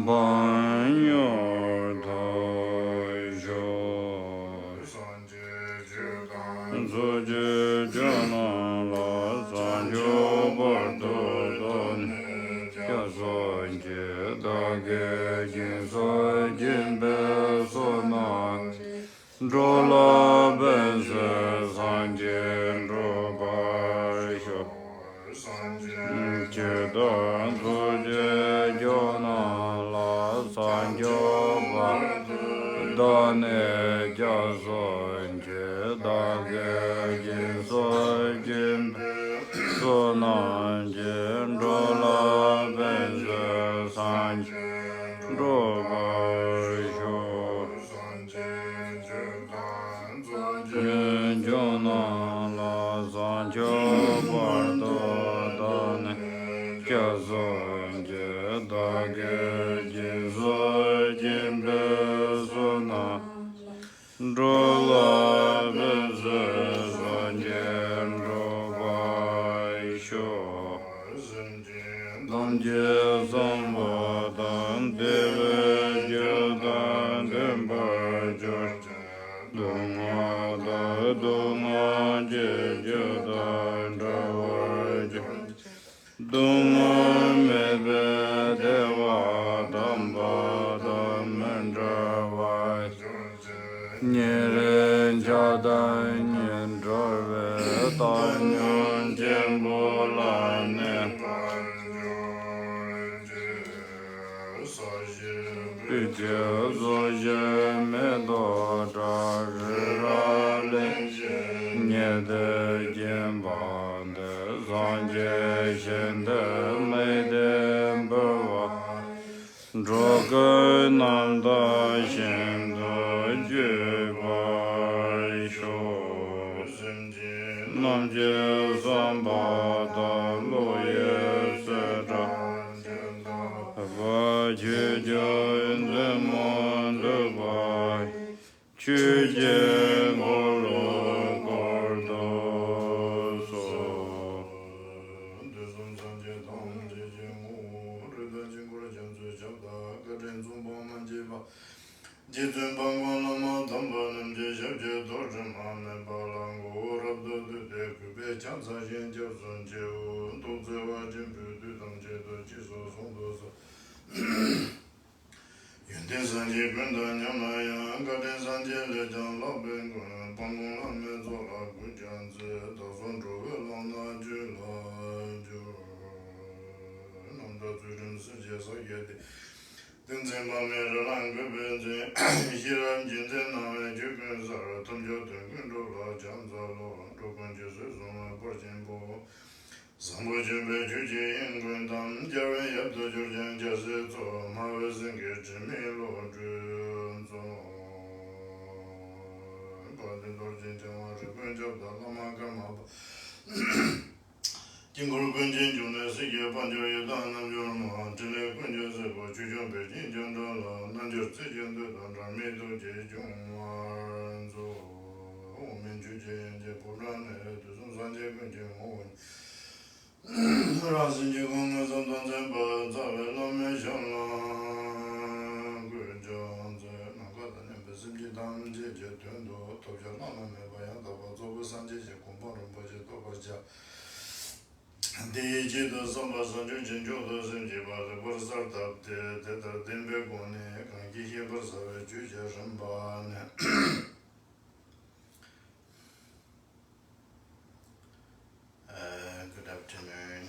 Banyo dage jin so jin be so na drola ben se san jin ro ba sho che dan so je jo na la san jo ba da ne ja so je dage jin so jin so na jin drola ben se san ro ba sho jin jo na la san jo ba da ne ja so je dage jin so jin be so na drola ben se san jin ro ba sho Nam je samba dan deve je dan demba je dunga da dunga je dan rawa je dunga me be deva damba dan mendrawa nyeren ja dan nyen drove dan nyen jembo la ne Picche so je me do ra ra le nye de jen ba de san je shen de me de bo wa dro ge nam da shen do je ba sho nam je san ba da lo ye se ra va je in the monde va tu je ngolo gordo so de zon zan je dong je mo re da je ngoro jan zo ja da ga den zon ba man je ba je zon bang wan la ma dam ba nam je ja je do je ma me ba la ngo ra de ku be chan sa jen je zon je o do ze wa je bu de dam je do ji so song do so Yunde sanje gunda nyama ya gade sanje le jan la ben guna pangong la me zo la gu jan zi da son zhu we lang na ju la ju nam da zu rin si je sa ye de den zen ba me ra lang gu ben zi hi ran jin zen na me ju gun sa ra tam jo den gun zhu la jan za lo zhu gun ji si zong la por jin bo Sambo jimbe juji ingun dam jarwe yabdo jurjan jase to mawe zinge jimi lo jun zo Gade dorjin jama rikun jabda lama karma Jingul kunjin june sikye panjo yedan nam jorma Jine kunjo sebo chujun pejin jondala Nanjur tsijin dudan rami do je jungwar zo Omin juji yenje purane duzun sanje kunjin owen Rasin ji gong zon don zhen ba za we lo me xiang la gu zhang zhe na ga da nian be sim ji dang ji je tuan do to xia la me ba yang da ba zo bu san ji je gong ba ren ba je do ba jia di ji de san ba san ju jin ju de sim ji ba de bu sa da de da den be gong ne kan ji xie ba sa we ju jie shen ba ne Good afternoon.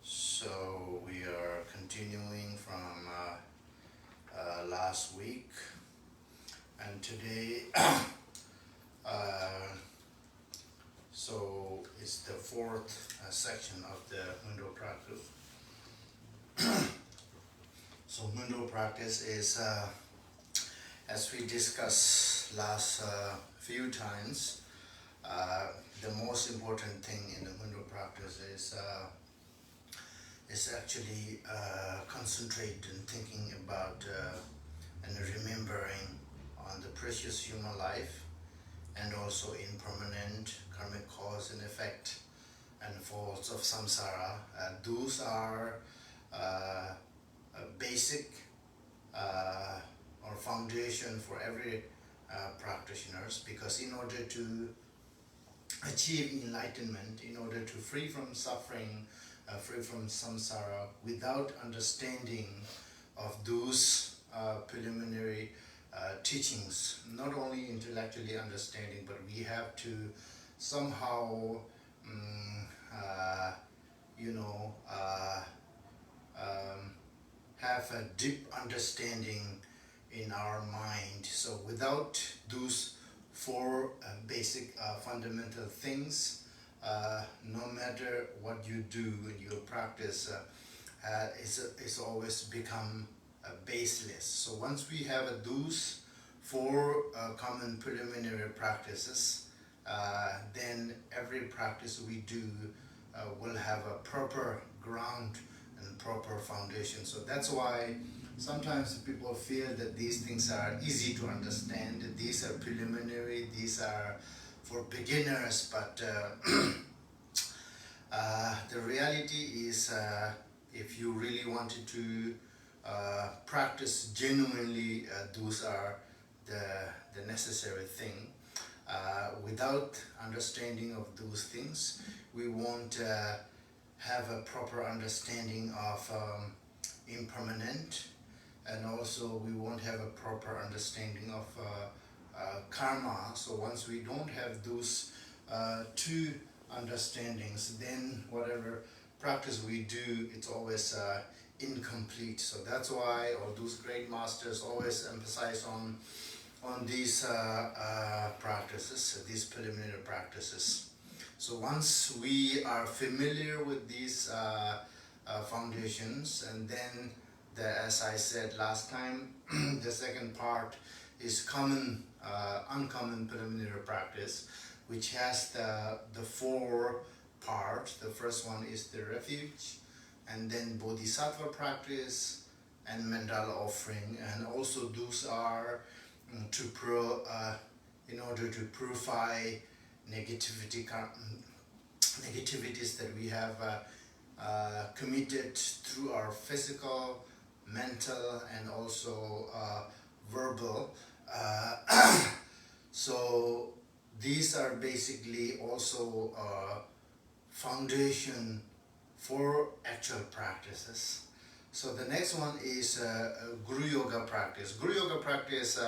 So we are continuing from last week, and today, so it's the fourth section of the Ngondro practice. So Ngondro practice is, as we discussed last few times, the most important thing in the Ngondro practice is actually concentrate and thinking about and remembering on the precious human life and also impermanent karmic cause and effect and faults of samsara. Those are basic or foundation for every practitioners, because in order to achieve enlightenment, in order to free from suffering, free from samsara, without understanding of those preliminary teachings. Not only intellectually understanding, but we have to somehow you know have a deep understanding in our mind. So without those four basic fundamental things, no matter what you do in your practice, it's always become baseless. So once we have those four common preliminary practices, then every practice we do will have a proper ground and proper foundation. So that's why sometimes people feel that these things are easy to understand, these are preliminary, these are for beginners, but the reality is if you really wanted to practice genuinely, those are the necessary thing. Without understanding of those things, we won't have a proper understanding of impermanent, and also we won't have a proper understanding of karma. So once we don't have those two understandings, then whatever practice we do, it's always incomplete. So that's why all those great masters always emphasize on these practices, these preliminary practices. So once we are familiar with these foundations, and then as I said last time, the second part is uncommon preliminary practice, which has the four parts. The first one is the refuge, and then bodhisattva practice and mandala offering, and also those are in order to purify negativities that we have committed through our physical, mental, and also verbal. So these are basically also foundation for actual practices. So the next one is Guru Yoga practice. Guru Yoga practice,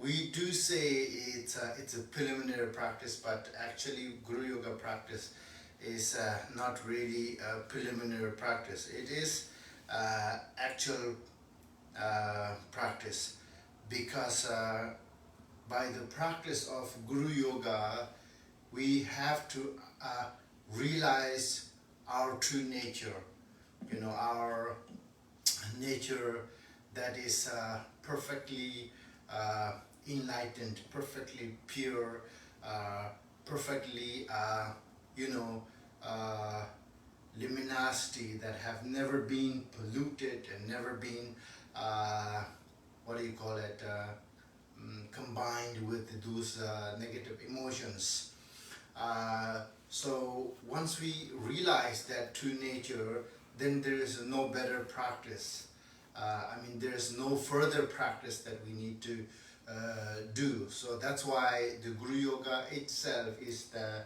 we do say it's a preliminary practice, but actually Guru Yoga practice is not really a preliminary practice. It is actual practice, because by the practice of Guru Yoga, we have to realize our true nature, our nature that is perfectly enlightened, perfectly pure, perfectly, luminosity, that have never been polluted and never been, combined with those negative emotions. So once we realize that true nature, then there is no better practice. There is no further practice that we need to do. So that's why the Guru Yoga itself is the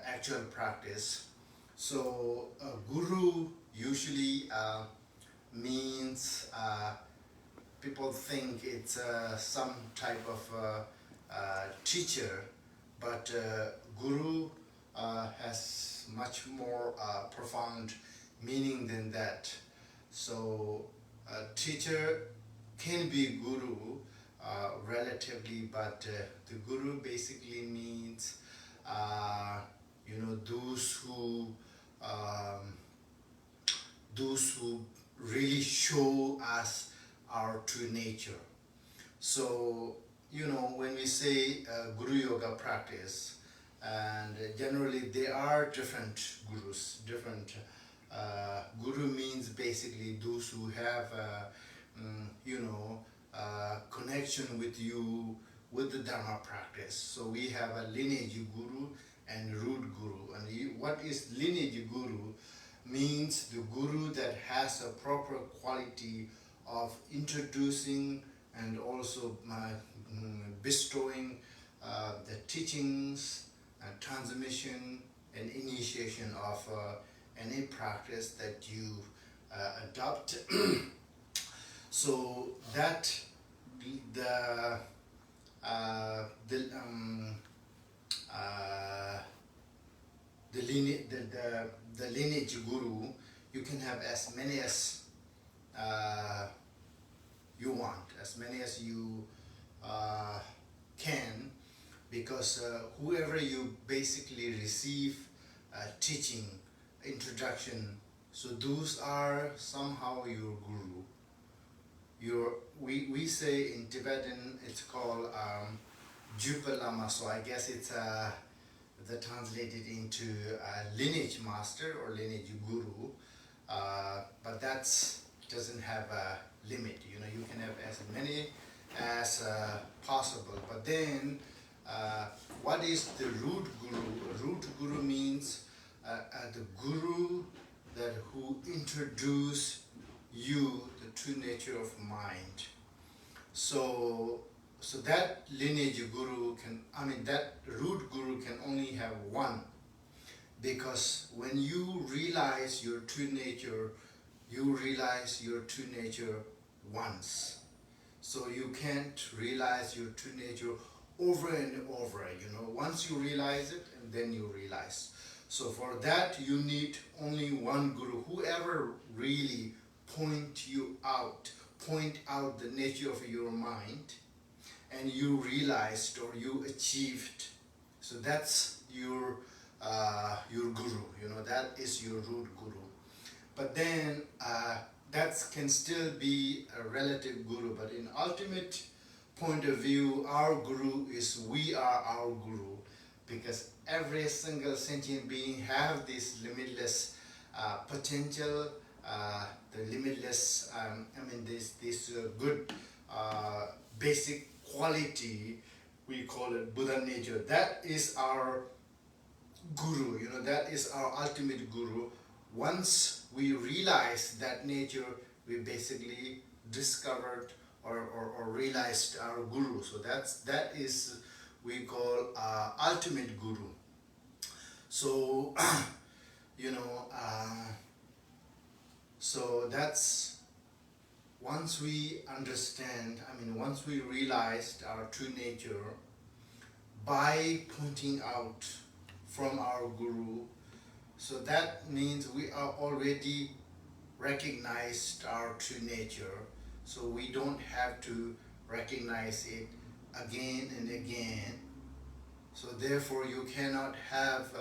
actual practice. So Guru usually means, people think it's some type of teacher, but Guru has much more profound meaning than that. So teacher can be Guru relatively, but the Guru basically means those who really show us our true nature. So when we say Guru Yoga practice, and generally there are different gurus. Guru means basically those who have connection with you with the Dharma practice. So we have a lineage guru and root guru. And what is lineage guru? Means the guru that has a proper quality of introducing and also bestowing the teachings, transmission and initiation of any practice that you adopt. So that the the uh, the lineage guru, you can have as many as you want, as many as you can, because whoever you basically receive teaching, introduction, so those are somehow your guru. We say in Tibetan it's called Jupa Lama, so I guess it's the translated into lineage master or lineage guru, but that's doesn't have a limit. You know, you can have as many as possible. But then, what is the root guru? A root guru means the guru that who introduce you the true nature of mind. So that lineage guru can, I mean that root guru can only have one, because when you realize your true nature, you realize your true nature once. So you can't realize your true nature over and over, you know. Once you realize it, and then you realize. So for that you need only one guru, whoever really point out the nature of your mind, and you realized or you achieved. So that's your guru, you know, that is your root guru. But then that can still be a relative guru, but in ultimate point of view, our guru is we are our guru, because every single sentient being have this limitless potential, the limitless, this good basic quality, we call it Buddha nature. That is our guru, you know, that is our ultimate guru. Once we realize that nature, we basically discovered or realized our guru. So that is we call ultimate guru. So you know, so that's once we understand, once we realized our true nature by pointing out from our guru, so that means we are already recognized our true nature. So we don't have to recognize it again and again. So therefore you cannot have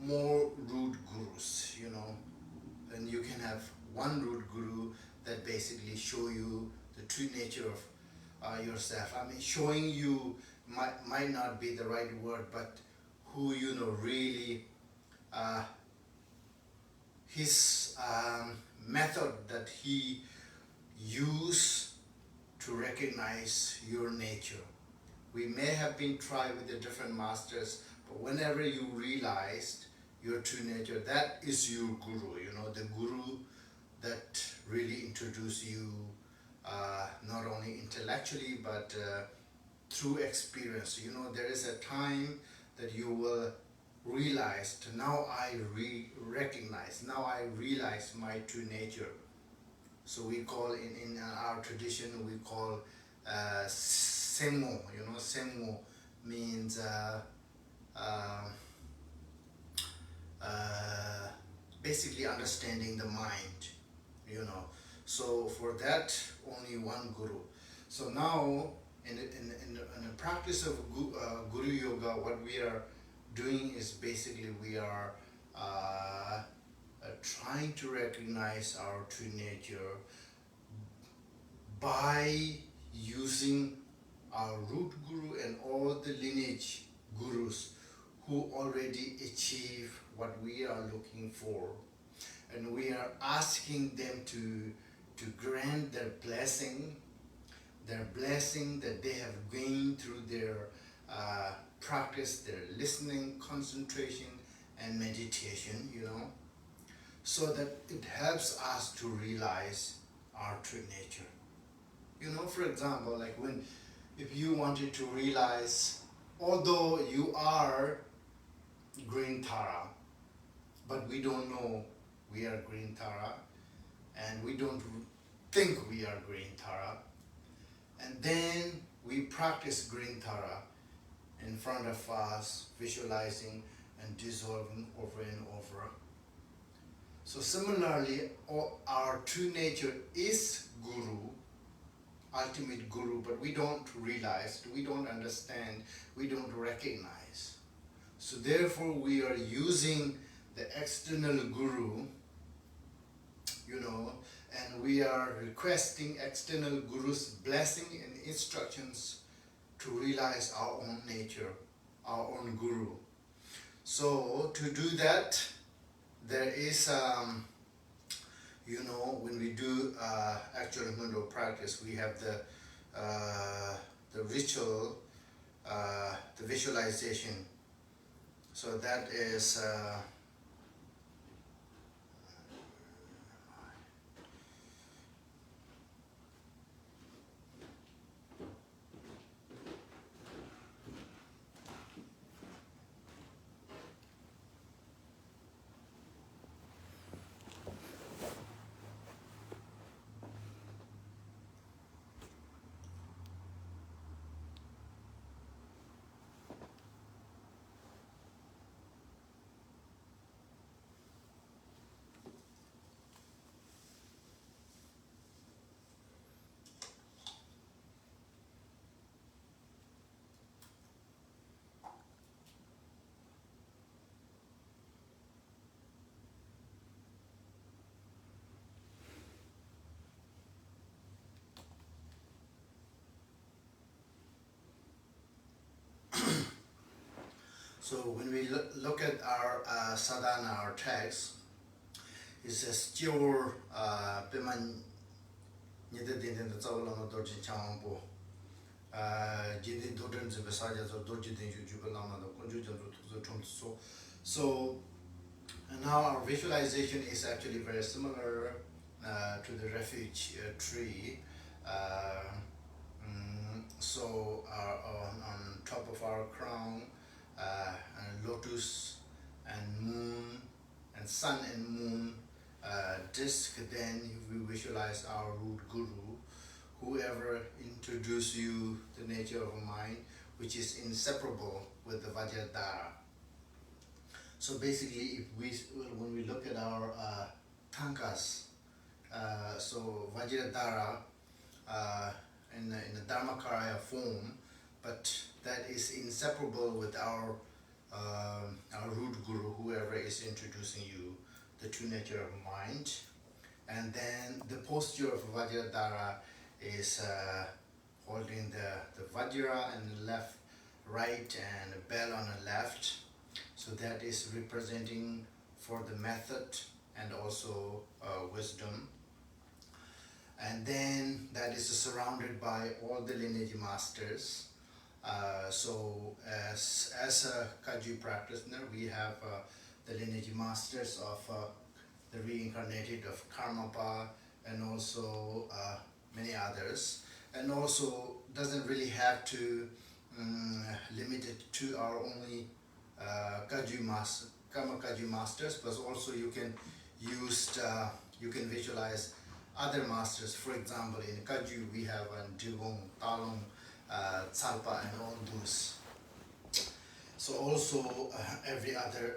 more root gurus, you know. And you can have one root guru that basically show you the true nature of yourself. Showing you might not be the right word, but who, you know, really his method that he used to recognize your nature. We may have been tried with the different masters, but whenever you realized your true nature, that is your guru, you know, the guru that really introduced you not only intellectually but through experience. You know, there is a time that you will realize, now I recognize, now I realize my true nature. So we call in our tradition, we call Semo, you know. Semo means basically understanding the mind, you know. So for that, only one guru. So now in the practice of Guru Yoga, what we are doing is basically we are trying to recognize our true nature by using our root guru and all the lineage gurus who already achieve what we are looking for, and we are asking them to grant their blessing that they have gained through their practice, their listening, concentration and meditation, you know, so that it helps us to realize our true nature. You know, for example, like if you wanted to realize, although you are green Tara, but we don't know we are green Tara, and we don't think we are green Tara. And then we practice green Tara in front of us, visualizing and dissolving over and over. So similarly, our true nature is Guru, ultimate Guru, but we don't realize, we don't understand, we don't recognize. So therefore we are using the external Guru, and we are requesting external Guru's blessing and instructions to realize our own nature, our own Guru. So to do that, there is, when we do actual Ngondro practice, we have the ritual, the visualization. So that is so when we look at our sadhana, our text, it says "Jor Biman Nidin the Zawalama Dorjin Chambo, Jidin Dodin Zibasaja or Dorjin Jubalama, the Conjugal. So now our visualization is actually very similar to the refuge tree. So on top of our crown, and lotus and moon and sun and moon disk, then we visualize our root Guru, whoever introduced you the nature of mind, which is inseparable with the Vajradhara. So basically, when we look at our tankas, so Vajradhara in the Dharmakaya form, but that is inseparable with our root Guru, whoever is introducing you the true nature of mind. And then the posture of Vajradhara is holding the Vajra on the left, right, and the bell on the left. So that is representing for the method and also wisdom. And then that is surrounded by all the lineage masters. So as a Kaju practitioner, we have the lineage masters of the reincarnated of Karmapa, and also many others. And also doesn't really have to limit it to our only Karma Kaju masters, but also you can use, you can visualize other masters. For example, in Kaju we have Dilong, Talong, Tsalpa, and all those. So also every other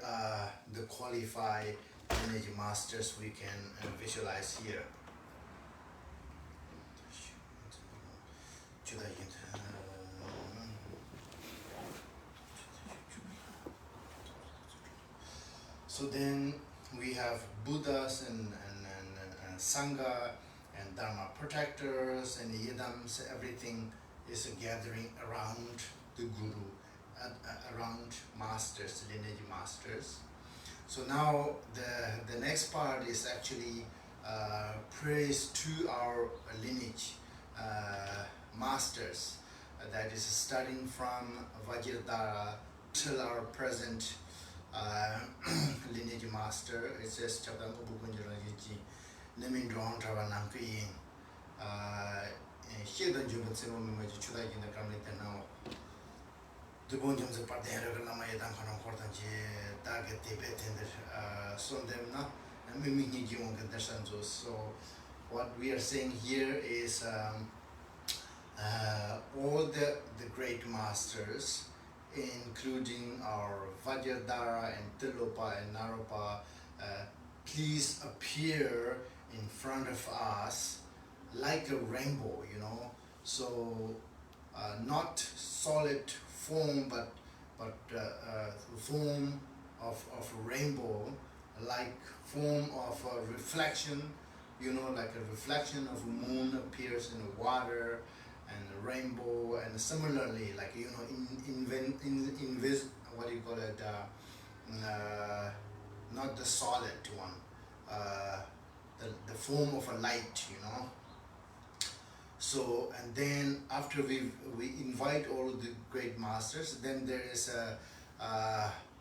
the qualified lineage masters we can visualize here. So then we have Buddhas and Sangha and Dharma protectors and Yidams. Everything is gathering around the Guru, around masters, lineage masters. So now the next part is actually praise to our lineage masters. That is starting from Vajradhara till our present lineage master. It says Chabdango Bukunjara Yuji Namin Drong Trava Nampi Shedan Juban Simo Mimaji Chuda in the Kamita now. The Bunjums of Padera Lama Yadan Hortanji, Target Tibet and Sondemna, So what we are saying here is all the great masters, including our Vajradhara and Tilopa and Naropa, please appear in front of us like a rainbow, So not solid form, but form of a rainbow, like form of a reflection, like a reflection of a moon appears in the water and a rainbow, and similarly, like what do you call it? Not the solid one, the form of a light. So, and then after we invite all the great masters, then there is a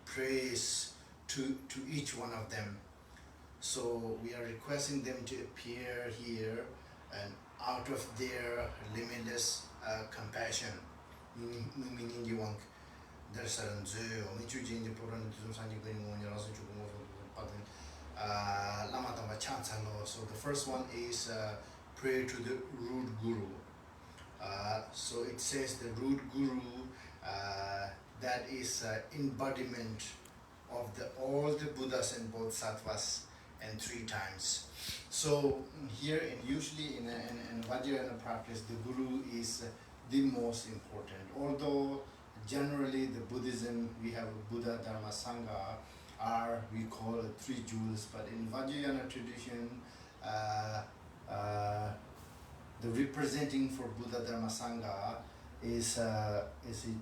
praise to each one of them. So we are requesting them to appear here and out of their limitless compassion. Meaning you want there's a so the first one is prayer to the root guru. So it says the root guru, that is embodiment of all the Buddhas and Bodhisattvas, and 3 times. So here, and usually in Vajrayana practice, the guru is the most important. Although generally the Buddhism, we have Buddha, Dharma, Sangha, we call it 3 jewels, but in Vajrayana tradition, the representing for Buddha, Dharma, Sangha is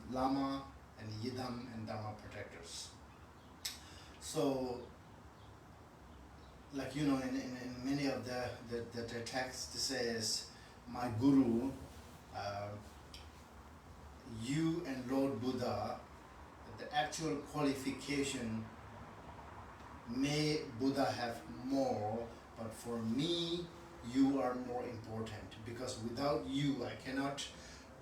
Lama and Yidam and Dharma protectors. So, like in many of the texts, it says, my guru, you and Lord Buddha, the actual qualification, may Buddha have more, but for me, you are more important, because without you, I cannot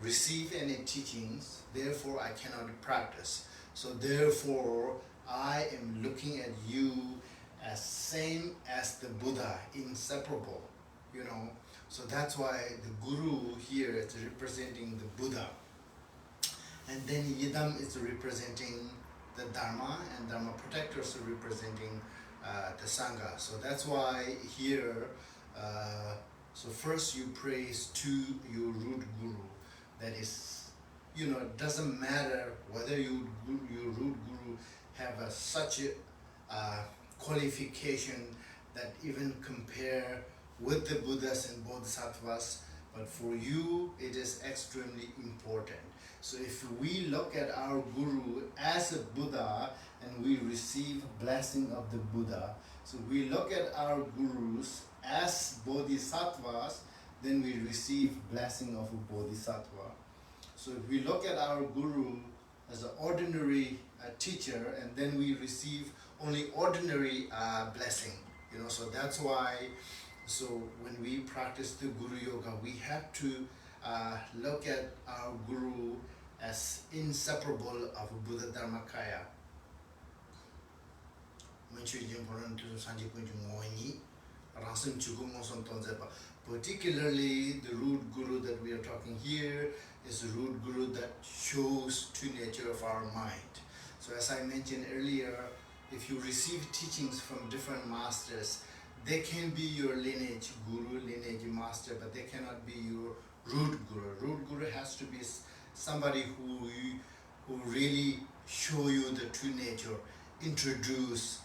receive any teachings, therefore I cannot practice. So therefore, I am looking at you as same as the Buddha, inseparable, So that's why the guru here is representing the Buddha. And then Yidam is representing the Dharma, and Dharma protectors are representing the Sangha. So that's why here, so first you praise to your root guru. That is, it doesn't matter whether your root guru have such a qualification that even compare with the Buddhas and Bodhisattvas, but for you it is extremely important. So if we look at our guru as a Buddha and we receive blessing of the Buddha, so we look at our gurus as Bodhisattvas, then we receive blessing of a Bodhisattva. So if we look at our guru as an ordinary teacher, and then we receive only ordinary blessing, so that's why, so when we practice the Guru Yoga, we have to look at our guru as inseparable of Buddha Dharmakaya. Particularly the root guru that we are talking here is a root guru that shows true nature of our mind. So as I mentioned earlier, if you receive teachings from different masters, they can be your lineage guru, lineage master, but they cannot be your root guru. Root guru has to be somebody who really show you the true nature, introduce,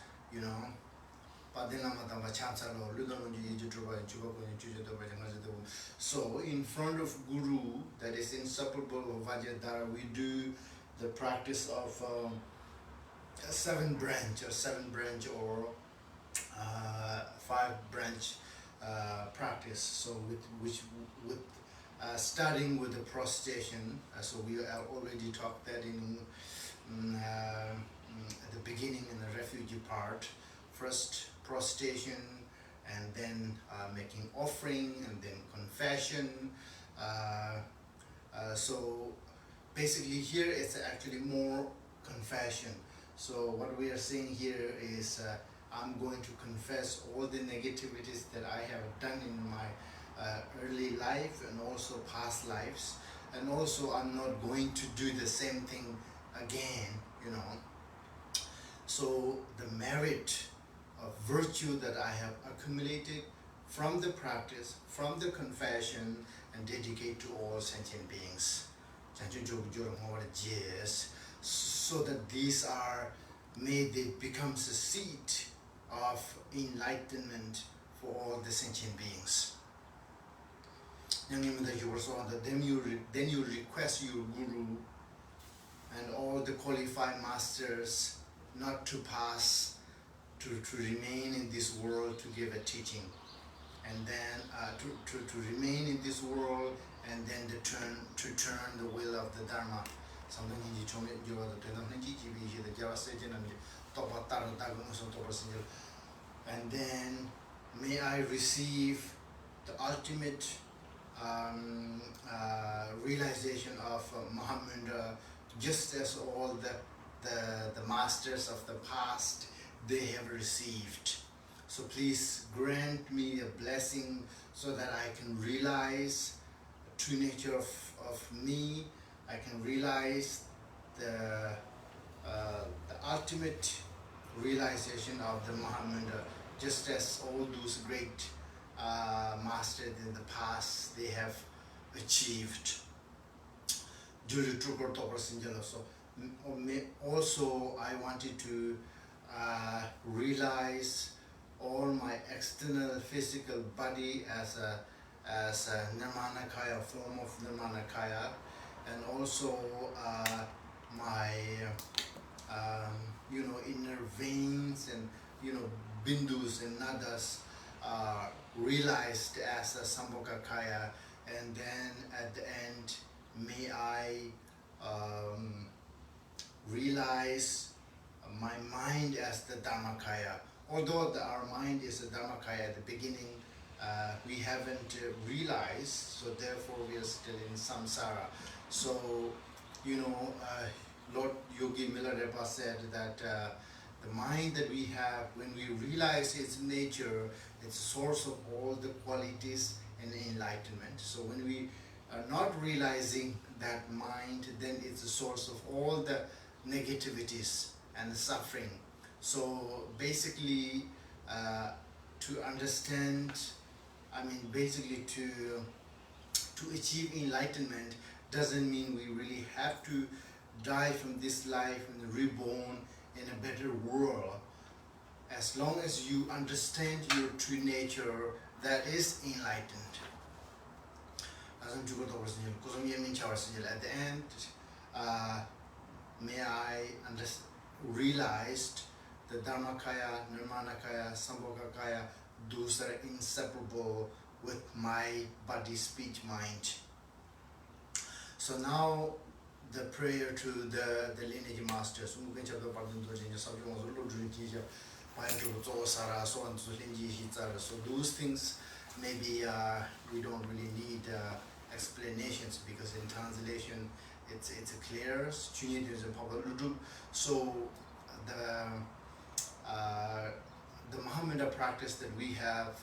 So in front of guru, that is inseparable of Vajradhara, we do the practice of a 7-branch or 5-branch practice. So with starting with the prostration. So we already talked that at the beginning in the refugee part. First prostration, and then making offering, and then confession. So basically here it's actually more confession. So what we are saying here is I'm going to confess all the negativities that I have done in my early life and also past lives, and also I'm not going to do the same thing again, you know. So the merit of virtue that I have accumulated from the practice, from the confession, and dedicate to all sentient beings, so that these are, may they becomes a seat of enlightenment for all the sentient beings. Then you request your guru and all the qualified masters not to pass, to remain in this world to give a teaching, and then to remain in this world and then to turn the will of the Dharma. And then may I receive the ultimate realization of Mahamudra, just as all the masters of the past they have received. So please grant me a blessing so that I can realize the true nature of me. I can realize the ultimate realization of the Mahamudra, just as all those great masters in the past they have achieved. So also I wanted to realize all my external physical body as a Nirmanakaya, form of Nirmanakaya, and also my inner veins and bindus and nadas realized as a Sambhogakaya, and then at the end may I realize my mind as the Dharmakaya. Although our mind is a Dharmakaya at the beginning, we haven't realized, so therefore we are still in samsara. So, Lord Yogi Milarepa said that the mind that we have, when we realize its nature, it's a source of all the qualities and enlightenment. So when we are not realizing that mind, then it's a source of all the negativities and suffering. So basically, to understand, basically to achieve enlightenment doesn't mean we really have to die from this life and reborn in a better world. As long as you understand your true nature, that is enlightened. At the end, may I realize the Dharmakaya, Nirmanakaya, Sambhogakaya, those that are inseparable with my body, speech, mind. So now the prayer to the lineage masters. So those things maybe we don't really need explanations, because in translation it's clear. So the Mahamudra practice that we have,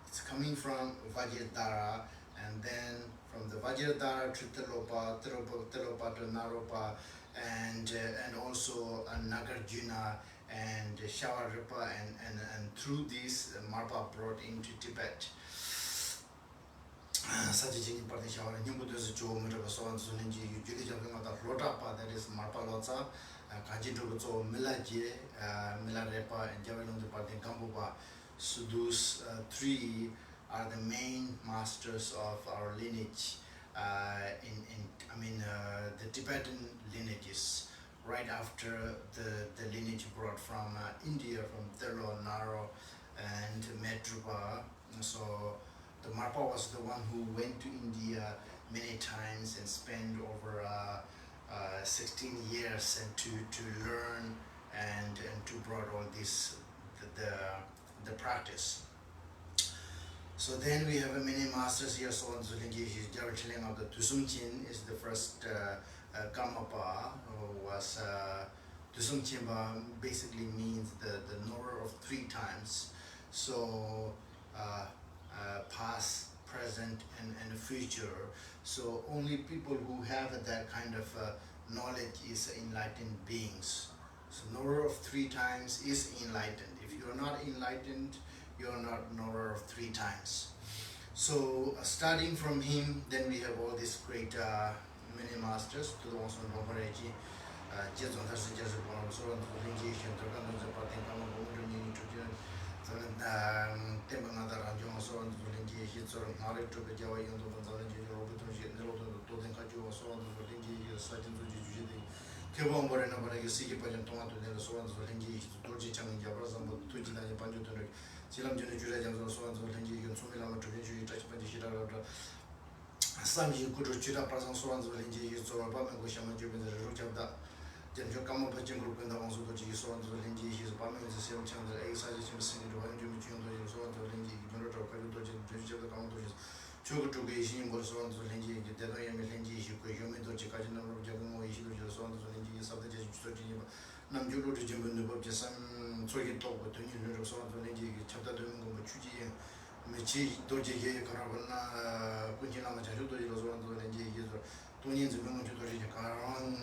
it's coming from Vajradhara, and then from the Vajradhara to Tilopa, Tilopa to Naropa, and also Nagarjuna and Shawarapa, and through this Marpa brought into Tibet. That is Marpa Lotsa, Kanjito Milaje, Milarepa, and Javelon Kambupa. So those three are the main masters of our lineage, the Tibetan lineages, right after the lineage brought from India, from Thero, Naro, and Medrupa. So the Marpa was the one who went to India many times and spent over 16 years and to learn and to brought all this the practice. So then we have many masters here. So Zulinji Jarchiling of the Tusumchin is the first Karmapa, who was Dusum Chimba basically means the number of 3 times. So past, present, and future. So only people who have that kind of knowledge is enlightened beings. So knower of 3 times is enlightened. If you are not enlightened, you are not knower of 3 times. So starting from him, then we have all these great many masters to the ones on Bobareji, Jezon Tarsi Jezon, so on the Lingiation, Tokano Zapatin, Kamu, Tembanada Rajon, so on the Lingiation, so on Harry to the Java, and the Lingi, Robert, the Toten Kaju, so on the Lingi, Sergeant Juji, Kevon Borena, but I see Pajan Tomato, and so on the Lingi, Toji Chang, Jabrazam, Tujina, Panjo, Silam Junior, so on the Lingi, and Sumila to the touch by the Shira. Sanji Kudu Chira Prasan Swans will engage so Obama Gushama Jubin the root of that. Then you come up with Jim Group and the ones who go to Swans will engage his Obama is the same channel, the A side is singing to Jimmy Chun, the Swans will engage, General Kajuto, the Commodores. Chugo to be seen was Swans will engage, the Danoyam will engage, you could humid to Chikajin of Jamu, issue the Swans will engage, subject to Namjulu to Jim in the book, just some talking talk with 20 minutes of Swans will engage, chapter doing over Chuji. Mechi doji ye karavana kunjina ma chajo doji lozo ando lenje ye zo tonyin zu mengo doji karan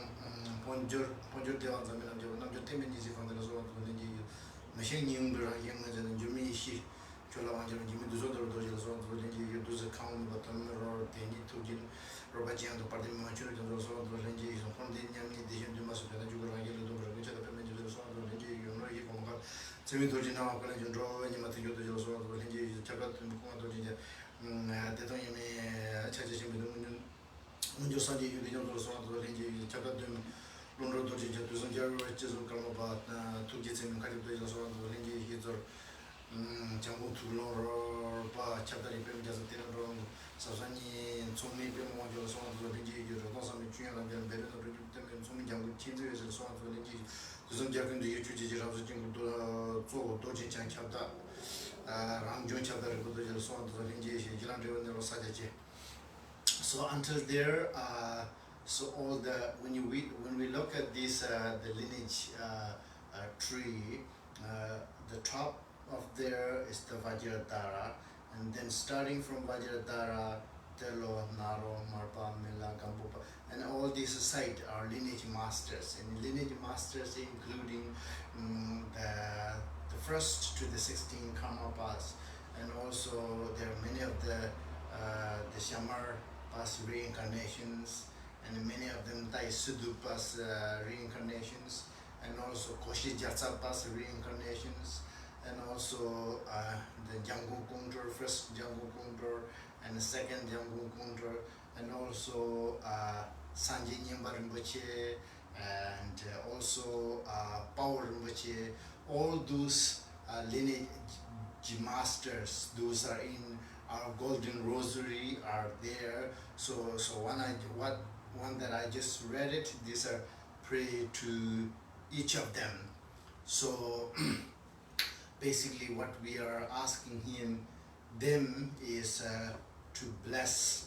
ponjor dewan zamena jo nam jo temen ji fanda lozo ando lenje ye meshen nyung bra yang na jan jumi shi chola wan jo jimi duzo doji lozo ando lenje ye duzo kaun batam ro teni tojin roba ji ando parti ma churu jo lozo ando lenje ye kon de nyam ni de jo ma so pena jo ra ye lo do bra cha da pemen jo lozo ando lenje ye no ye kon ka Semi doji na wakana jondro ni mati yodo jolo so do lenji chabat mukuma doji de de to yeme chaje chimbe do munjo sanji yodo jolo so do lenji chabat dum lonro doji je do sanji ro che so kama ba tu je semi kali do jolo so do lenji hizor jambu tu lonro ba chabari pe jazo tena ro sasani somni pe mo jolo so do lenji yodo no sami chuya la ben bere do tem somni jambu chinzo yo so do lenji 무슨 작은 게 주지지라서 지금 또 도지 장착다 랑존 차다를 거둬서 소원도 이제 지난 대원으로 사자지. So until there so all the when we look at this the lineage tree the top of there is the Vajradhara, and then starting from Vajradhara Telo, Naro, Marpa, Mela, Gambupa, and all these sites are lineage masters, and lineage masters including the first to the 16 Karmapas, and also there are many of the Shamar past reincarnations, and many of them Tai Sudupas reincarnations, and also Koshi Jatsa past reincarnations, and also the Jangu Kundra, first Jangu Kundra, and the second Jangu Kundra, and also Sanji Nyimba Rinpoche, and also Paul Rinpoche. All those lineage masters, those are in our golden rosary, are there. So one that I just read it, these are pray to each of them. So basically what we are asking them is to bless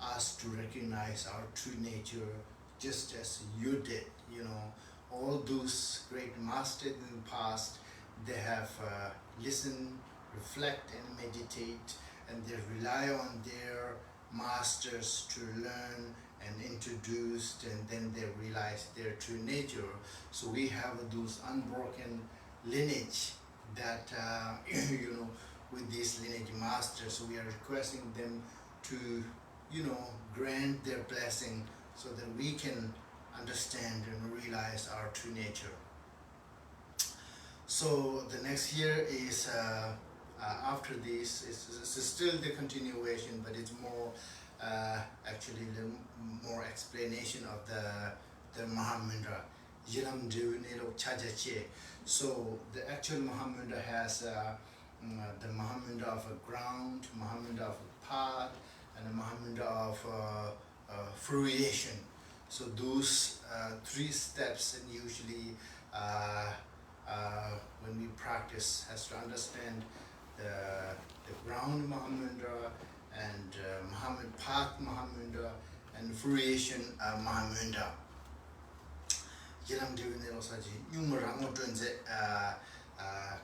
us to recognize our true nature, just as you did. You know, all those great masters in the past, they have listened, reflect, and meditate, and they rely on their masters to learn and introduce, and then they realize their true nature. So we have those unbroken lineage that you know, with these lineage masters. So we are requesting them to, you know, grant their blessing so that we can understand and realize our true nature. So the next year is after this is still the continuation, but it's more actually the more explanation of the Mahamudra. Jilam Devunelo Chajache. So the actual Mahamudra has the Mahamudra of a ground, Mahamudra of a path, and the Mahamudra of fruition. So those 3 steps, and usually when we practice, has to understand the ground Mahamudra, and path Mahamudra, and fruition Mahamudra. Yelam Devine Rosaji, Numerango Tunze,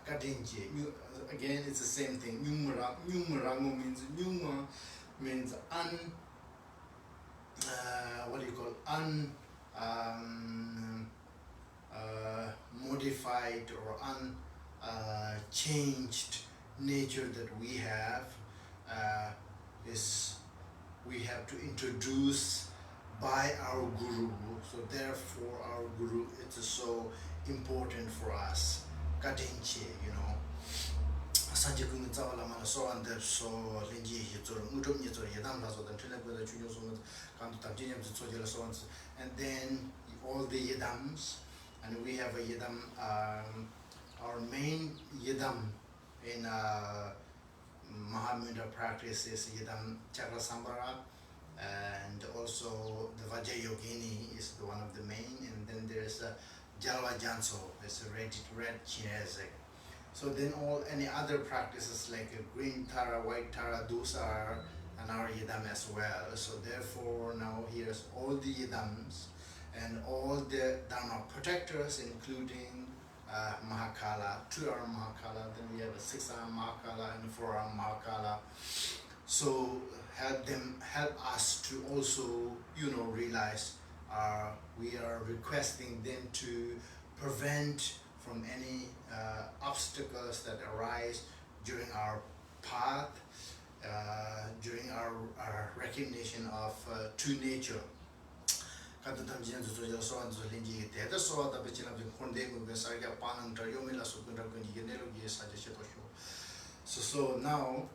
Kadinji. Again, it's the same thing. Numerango means Numa means what do you call modified or unchanged nature that we have is we have to introduce by our guru. So therefore our guru is so important for us. Kadinche, you know. Sanje kun tsawala mana so under so lenji hitor ngudom ni tor yadam la so dan tele ko da chunyo so kan ta jinyam so jela so and then all the yadams, and we have a yadam our main yadam in Mahamudra practice is yadam chakra sambara, and also the Vajrayogini is the one of the main, and then there's a Jalva Janso, it's a red Chinese. So then any other practices like a green Tara, white Tara, those are an our yidam as well. So therefore now here's all the yidams and all the Dharma protectors, including Mahakala, 2-arm Mahakala, then we have a 6-arm Mahakala and a 4-arm Mahakala. So help us to also, realize we are requesting them to prevent from any obstacles that arise during our path, during our recognition of true nature. So now,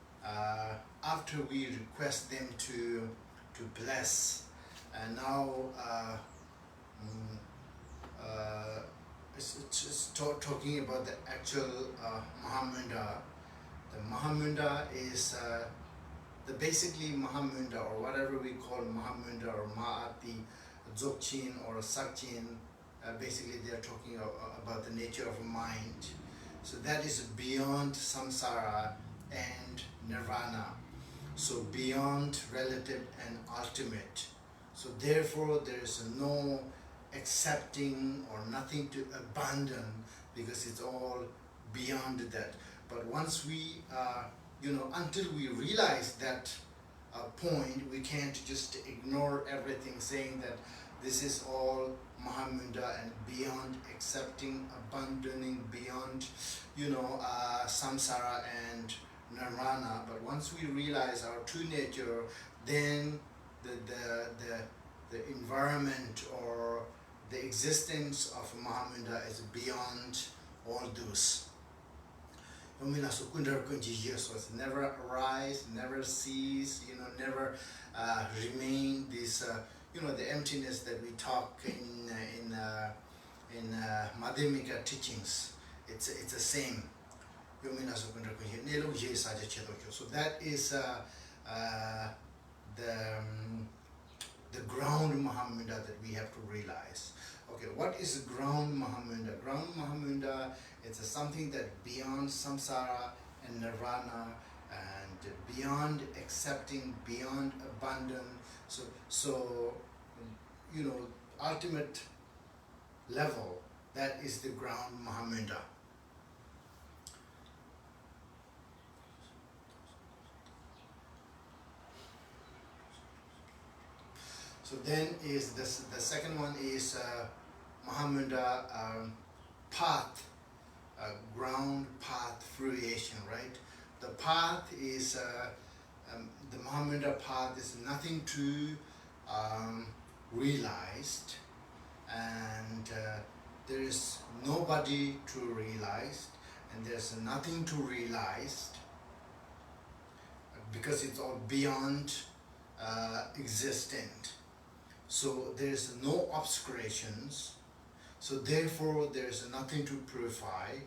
after we request them to bless, and now it's talking about the actual Mahamudra. The Mahamudra is basically Mahamudra, or whatever we call Mahamudra or Ma'ati, Dzogchen or Sakchen. Basically they are talking about the nature of mind. So that is beyond samsara and nirvana. So beyond relative and ultimate. So therefore there is no accepting or nothing to abandon, because it's all beyond that. But once we, until we realize that point, we can't just ignore everything, saying that this is all Mahamudra and beyond accepting, abandoning, beyond, samsara and nirvana. But once we realize our true nature, then the environment or the existence of Mahamudra is beyond all those. So it's never arise, never cease, never remain. This, the emptiness that we talk in Madhyamika teachings. It's the same. So that is the ground Mahamudra that we have to realize. Okay, what is ground Mahamudra? Ground Mahamudra, it's something that beyond samsara and nirvana, and beyond accepting, beyond abandon. So ultimate level, that is the ground Mahamudra. So then is this, the second one is Mahamudra path, ground path fruition, right? The path is, the Mahamudra path is nothing to realized, and there is nobody to realized, and there's nothing to realized, because it's all beyond existent. So there's no obscurations, so therefore there's nothing to purify,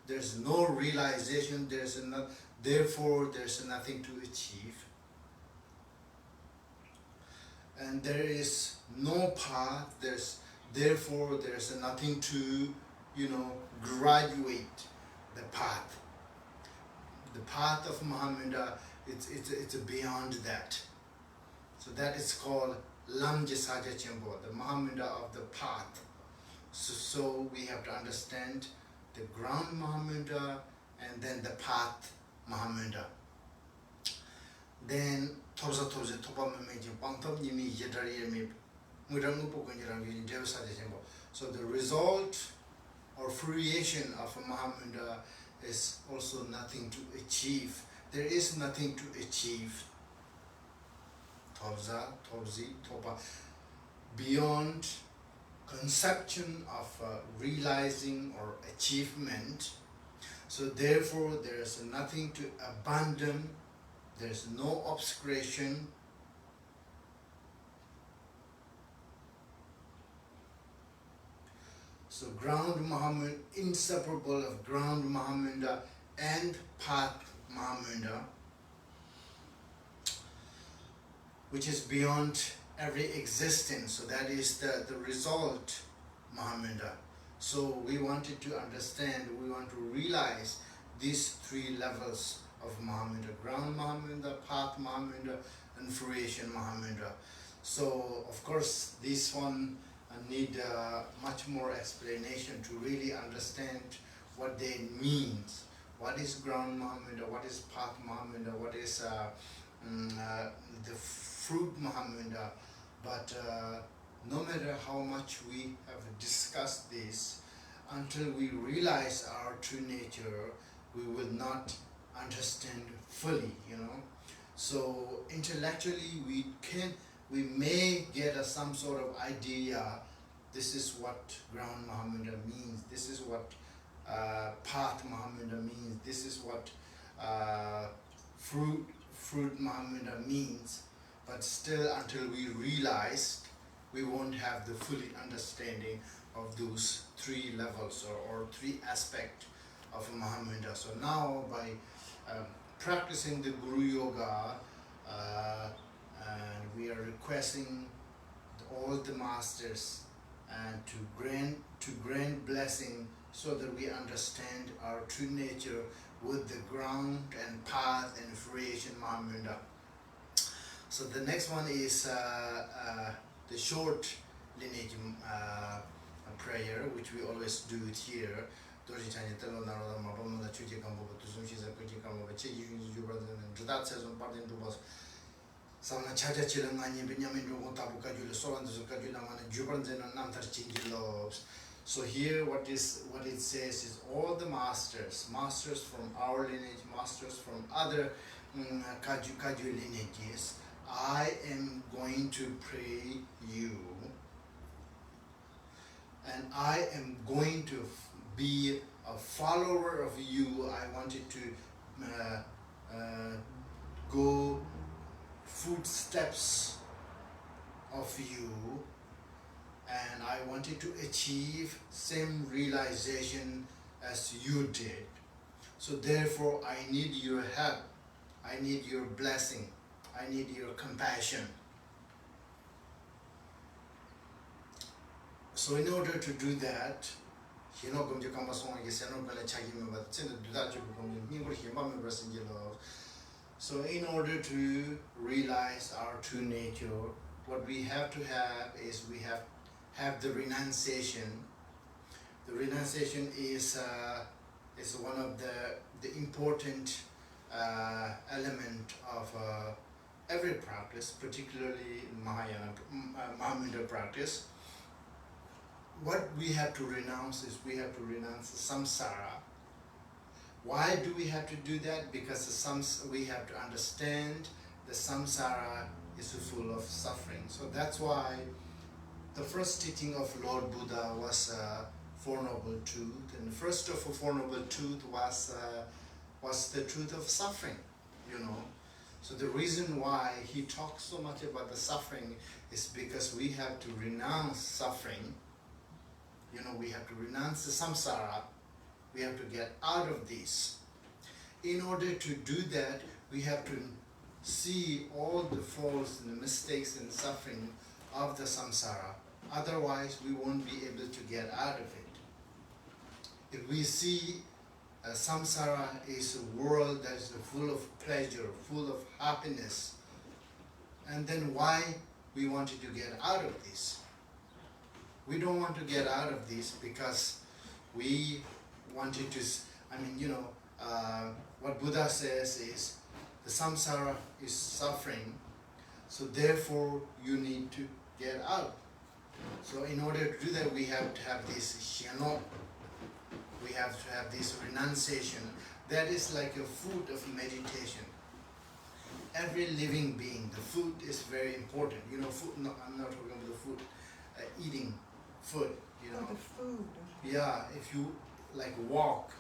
there's no realization, therefore there's nothing to achieve, and there is no path, therefore there's nothing to graduate the path. The path of Mahamudra, it's beyond that. So that is called Lamje Saja Chembo, the Mahamudra of the path. So we have to understand the ground Mahamudra and then the path Mahamudra. Then Tosa Topa Meji Pantop Yimi Yedari Yemi Mudamupo Kunjarangi Dev Saja Chembo. So the result or fruition of a Mahamudra is also nothing to achieve. There is nothing to achieve. Topza, Topzi, Topa. Beyond conception of realizing or achievement. So therefore there is nothing to abandon. There is no obscuration. So ground Mahamudra, inseparable of ground Mahamudra and path Mahamudra, which is beyond every existence. So that is the result Mahamudra. So we wanted to understand, we want to realize these three levels of Mahamudra: ground Mahamudra, path Mahamudra, and fruition Mahamudra. So of course this one need much more explanation to really understand what they mean. What is ground Mahamudra, what is path Mahamudra, what is the fruit Mahamudra. But no matter how much we have discussed this, until we realize our true nature, we will not understand fully, you know. So intellectually we may get some sort of idea, this is what ground Mahamudra means, this is what path Mahamudra means, this is what fruit Mahamudra means. But still, until we realize, we won't have the full understanding of those three levels or three aspects of Mahamudra. So now by practicing the Guru Yoga, and we are requesting all the masters and to grant blessing so that we understand our true nature with the ground and path and fruition Mahamudra. So the next one is the short lineage prayer, which we always do it here. So here what it says is all the masters from our lineage, masters from other Kaju lineages, I am going to pray you, and I am going to be a follower of you. I wanted to go footsteps of you, and I wanted to achieve same realization as you did. So therefore I need your help, I need your blessing, I need your compassion. So in order to do that, so in order to realize our true nature, what we have to have is we have the renunciation. The renunciation is one of the important element of every practice, particularly Mahayana Mahamudra practice. What we have to renounce is we have to renounce samsara. Why do we have to do that? Because we have to understand the samsara is full of suffering. So that's why the first teaching of Lord Buddha was Four Noble Truth, and the first of the Four Noble Truth was the truth of suffering, you know. So the reason why he talks so much about the suffering is because we have to renounce suffering. You know, we have to renounce the samsara. We have to get out of this. In order to do that, we have to see all the faults and the mistakes and suffering of the samsara. Otherwise, we won't be able to get out of it. If we see samsara is a world that is full of pleasure, full of happiness, and then why we wanted to get out of this. We don't want to get out of this because we wanted to, what Buddha says is the samsara is suffering, so therefore you need to get out. So in order to do that, we have to have this shenok, we have to have this renunciation. That is like a food of meditation. Every living being, the food is very important. Food, no, I'm not talking about the food, eating food, Oh, the food. Yeah, if you like walk,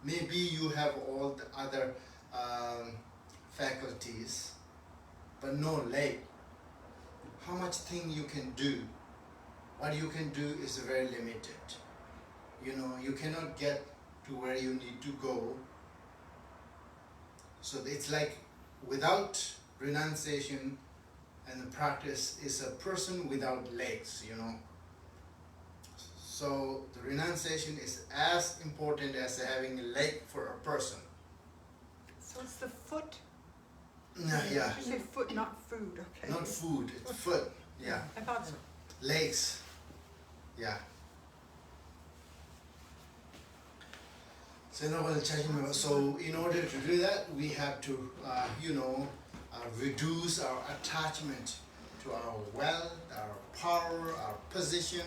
maybe you have all the other faculties, but no leg. How much thing you can do? What you can do is very limited. You cannot get to where you need to go. So it's like without renunciation and the practice is a person without legs, So the renunciation is as important as having a leg for a person. So it's the foot? Yeah. You say foot, not food, okay. Not food, it's foot. Yeah. I thought so. Legs. Yeah. So in order to do that, we have to, reduce our attachment to our wealth, our power, our position.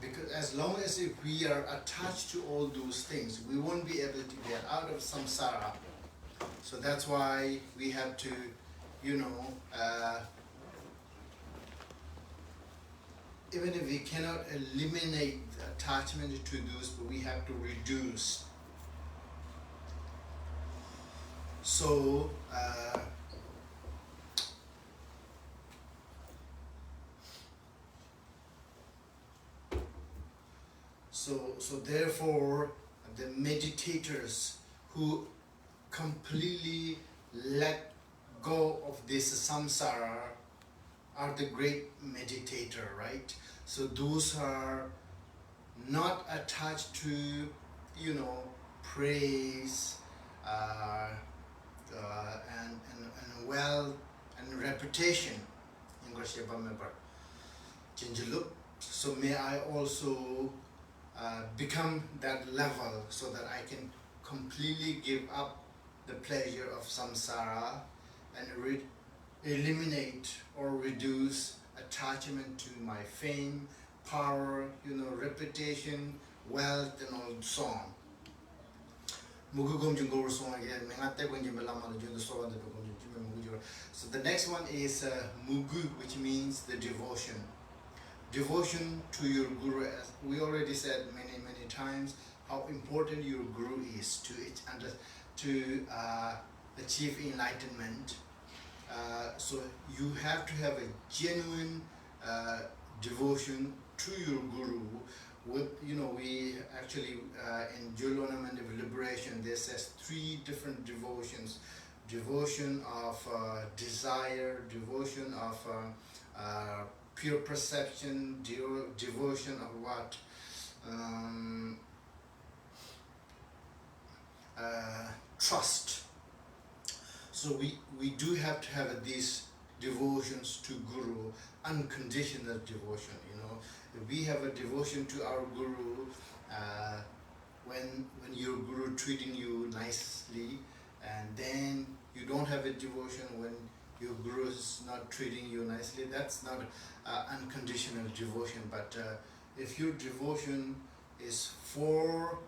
Because as long as if we are attached to all those things, we won't be able to get out of samsara. So that's why we have to, even if we cannot eliminate the attachment to those, but we have to reduce. So, so therefore, the meditators who completely let go of this samsara are the great meditator, right? So those are not attached to, praise and wealth and reputation. So may I also become that level so that I can completely give up the pleasure of samsara and eliminate or reduce attachment to my fame, power, reputation, wealth, and all so on. So the next one is mugu, which means the devotion. Devotion to your guru, as we already said many times, how important your guru is to it and to achieve enlightenment. So you have to have a genuine devotion to your guru. We actually in Jewel Ornament of Liberation, there says 3 different devotions: devotion of desire, devotion of pure perception, devotion of what? Trust. So we do have to have these devotions to Guru, unconditional devotion. If we have a devotion to our Guru, when your Guru treating you nicely, and then you don't have a devotion when your Guru is not treating you nicely, that's not unconditional devotion. But if your devotion is for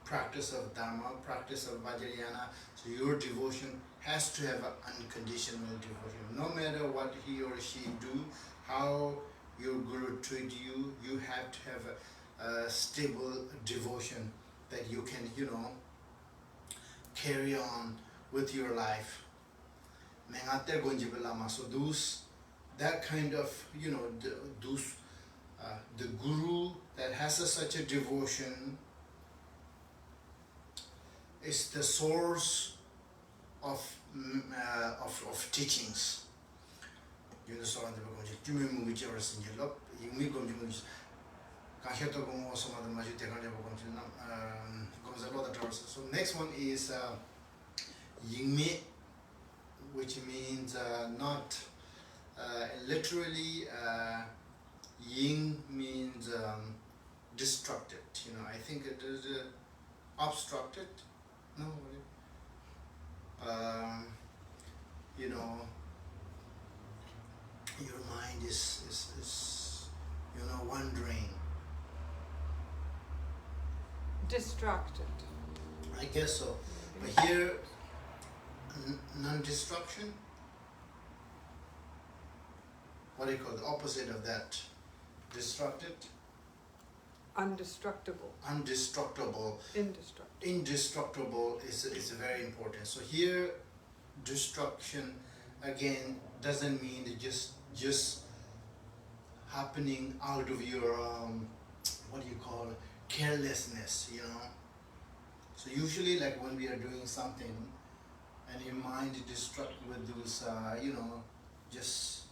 practice of Dharma, practice of Vajrayana, so your devotion has to have an unconditional devotion. No matter what he or she do, how your Guru treat you, you have to have a stable devotion that you can, carry on with your life. So that kind of, the Guru that has such a devotion is the source of teachings. So next one is Yingme, which which means not literally. Yin means destructed. You know, I think it is obstructed. No. You know, your mind is you know, wandering. Distracted. I guess so. But here, non-destruction. What do you call the opposite of that? Destructed. Undestructible. Undestructible. Indestructible. Indestructible is very important. So here, destruction again doesn't mean it just happening out of your what do you call it? Carelessness, you know. So usually, like when we are doing something, and your mind is distracted with those you know, just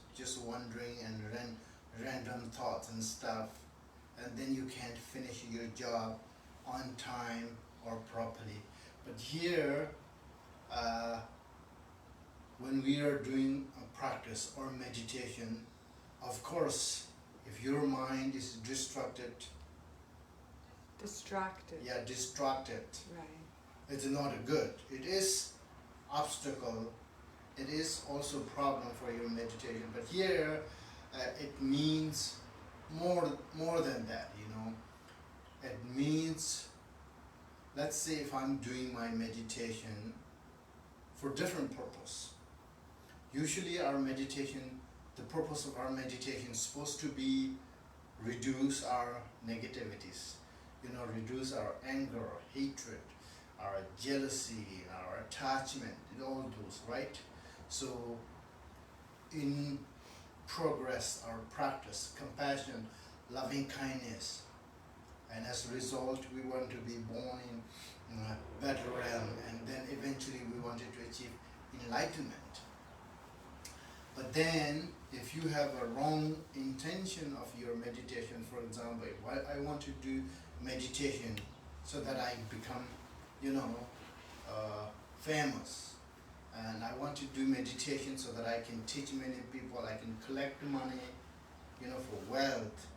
wandering and random thoughts and stuff, and then you can't finish your job on time or properly. But here, when we are doing a practice or meditation, of course, if your mind is distracted, distracted, right, it's not good. It is obstacle. It is also problem for your meditation. But here, it means more than that. You know, it means, let's say if I'm doing my meditation for different purpose. Usually our meditation, the purpose of our meditation is supposed to be reduce our negativities, you know, reduce our anger, hatred, our jealousy, our attachment, and all those, right? So in progress, our practice, compassion, loving kindness, and as a result, we want to be born in a better realm, and then eventually we wanted to achieve enlightenment. But then, if you have a wrong intention of your meditation, for example, I want to do meditation so that I become, you know, famous, and I want to do meditation so that I can teach many people, I can collect money, you know, for wealth.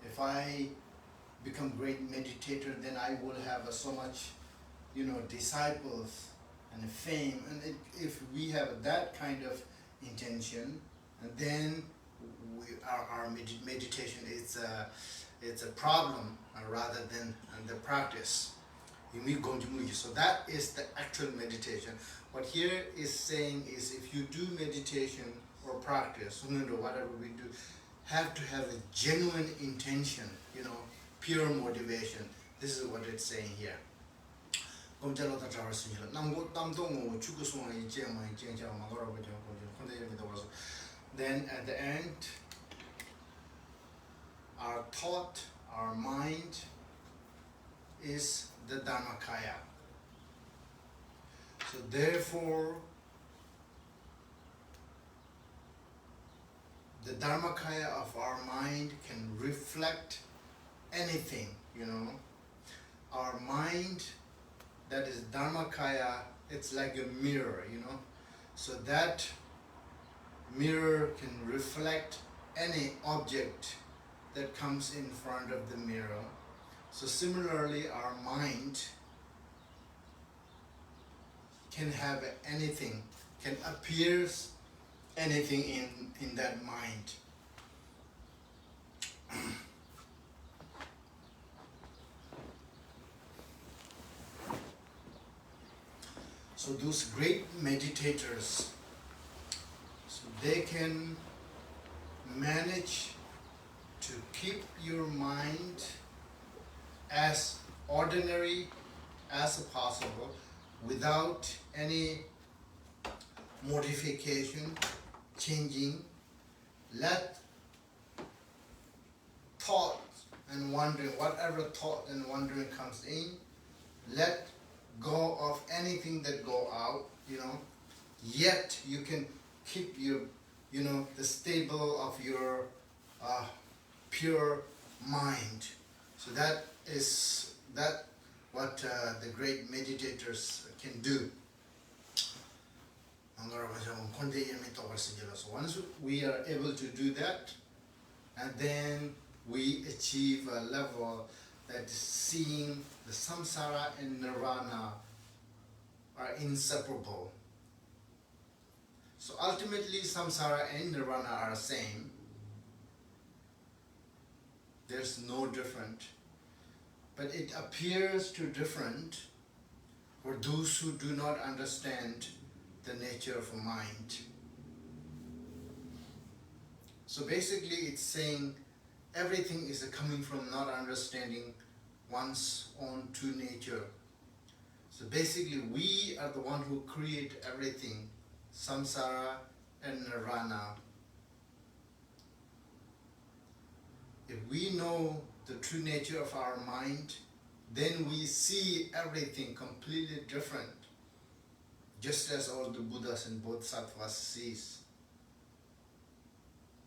If I become great meditator, then I will have so much, you know, disciples and fame. And if we have that kind of intention, and then our meditation it's a problem rather than the practice. So that is the actual meditation. What here is saying is, if you do meditation or practice, whatever we do, have to have a genuine intention, you know, pure motivation. This is what it's saying here. Then at the end, our thought, our mind is the Dharmakaya. So therefore, the Dharmakaya of our mind can reflect anything, you know. Our mind, that is Dharmakaya, it's like a mirror, you know. So that mirror can reflect any object that comes in front of the mirror. So similarly, our mind can have anything, can appear anything in that mind. So those great meditators, so they can manage to keep your mind as ordinary as possible without any modification, changing. Let thought and wondering, whatever thought and wondering comes in, let go of anything that go out, you know, yet you can keep your, you know, the stable of your pure mind. So that is what the great meditators can do. So once we are able to do that, and then we achieve a level that is seeing the samsara and nirvana are inseparable. So ultimately samsara and nirvana are same. There's no different. But it appears to different for those who do not understand the nature of mind. So basically it's saying everything is coming from not understanding one's own true nature. So basically we are the one who create everything, samsara and nirvana. If we know the true nature of our mind, then we see everything completely different, just as all the Buddhas and Bodhisattvas sees.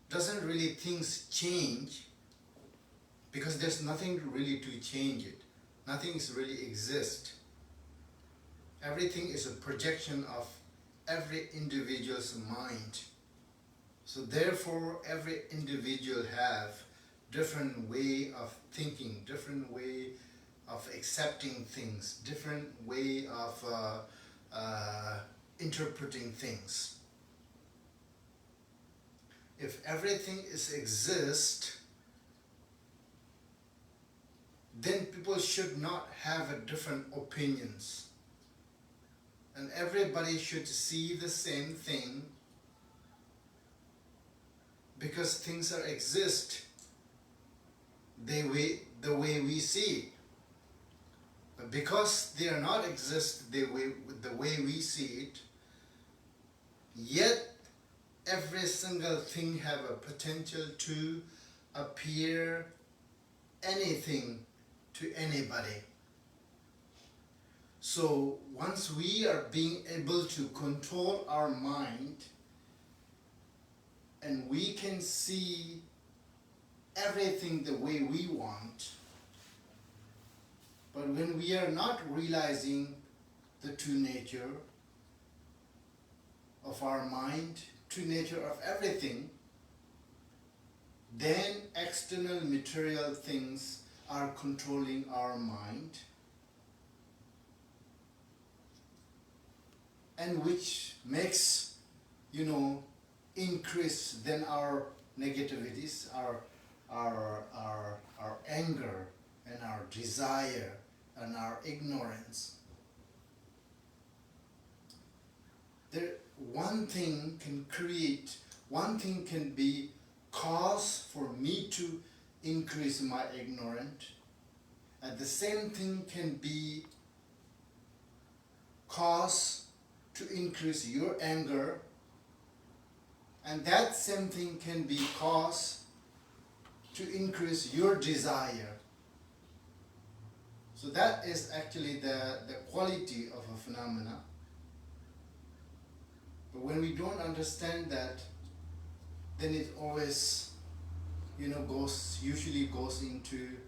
Doesn't really things change, because there's nothing really to change it. Nothing is really exist. Everything is a projection of every individual's mind. So therefore every individual have different way of thinking, different way of accepting things, different way of interpreting things. If everything is exist, then people should not have a different opinions. And everybody should see the same thing, because things are exist the way we see it. But because they are not exist the way we see it, yet every single thing have a potential to appear anything to anybody. So once we are being able to control our mind, and we can see everything the way we want, but when we are not realizing the true nature of our mind, true nature of everything, then external material things are controlling our mind, and which makes, increase then our negativities, our anger and our desire and our ignorance. One thing can be cause for me to increase my ignorance, and the same thing can be cause to increase your anger, and that same thing can be cause to increase your desire. So that is actually the quality of a phenomena. But when we don't understand that, then it always, usually goes into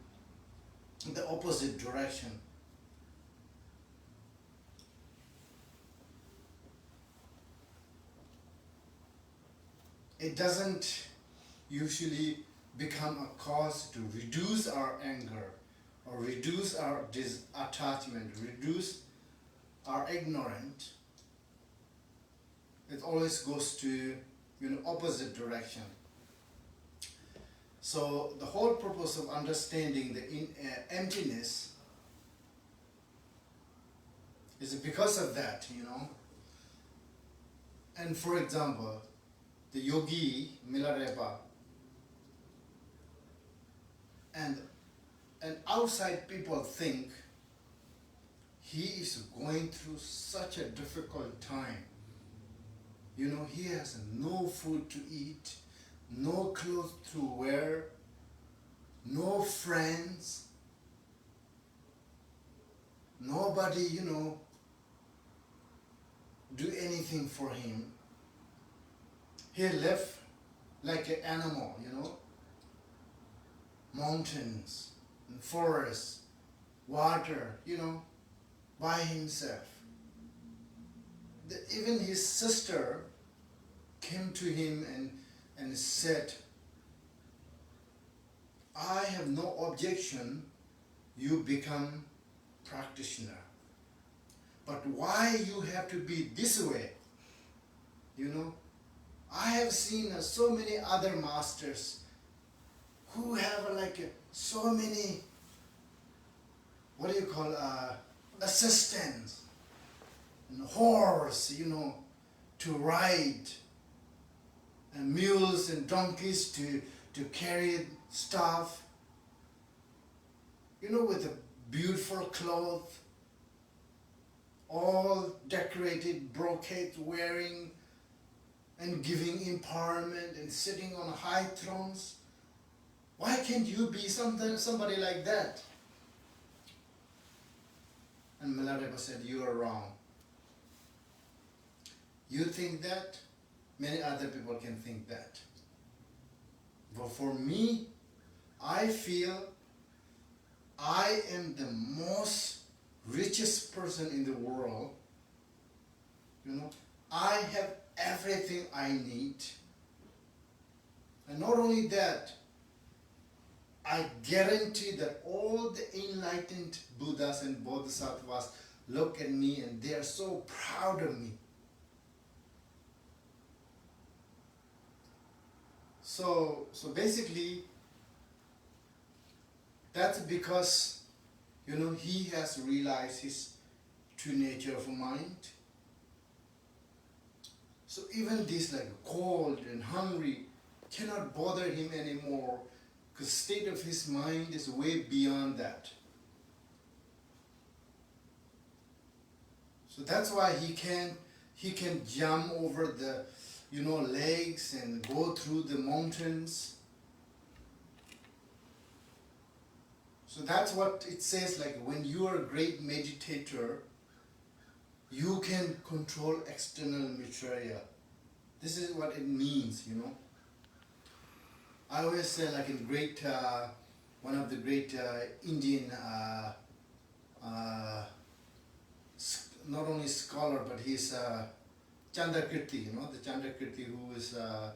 the opposite direction. It doesn't usually become a cause to reduce our anger or reduce our attachment, reduce our ignorance. It always goes to opposite direction. So the whole purpose of understanding the emptiness is because of that, And for example, the yogi Milarepa, and outside people think he is going through such a difficult time. He has no food to eat, no clothes to wear, no friends, nobody, do anything for him. He lived like an animal, mountains and forests, water, by himself. Even his sister, came to him and said, I have no objection, you become practitioner. But why you have to be this way? You know, I have seen so many other masters who have so many, what do you call, assistants, and horse, you know, to ride, and mules and donkeys to carry stuff, you know, with a beautiful cloth, all decorated, brocade wearing, and giving empowerment and sitting on high thrones. Why can't you be somebody like that? And Milarepa said, you are wrong. You think that, many other people can think that. But for me, I feel I am the most richest person in the world. You know, I have everything I need. And not only that, I guarantee that all the enlightened Buddhas and Bodhisattvas look at me and they are so proud of me. So basically, that's because, you know, he has realized his true nature of mind. So even this cold and hungry cannot bother him anymore, because the state of his mind is way beyond that. So that's why he can jump over the, you know, lakes and go through the mountains. So that's what it says, when you are a great meditator, you can control external material. This is what it means, you know. I always say, in one of the great Indian, not only scholar, but he's Chandrakirti, you know, the Chandrakirti who is the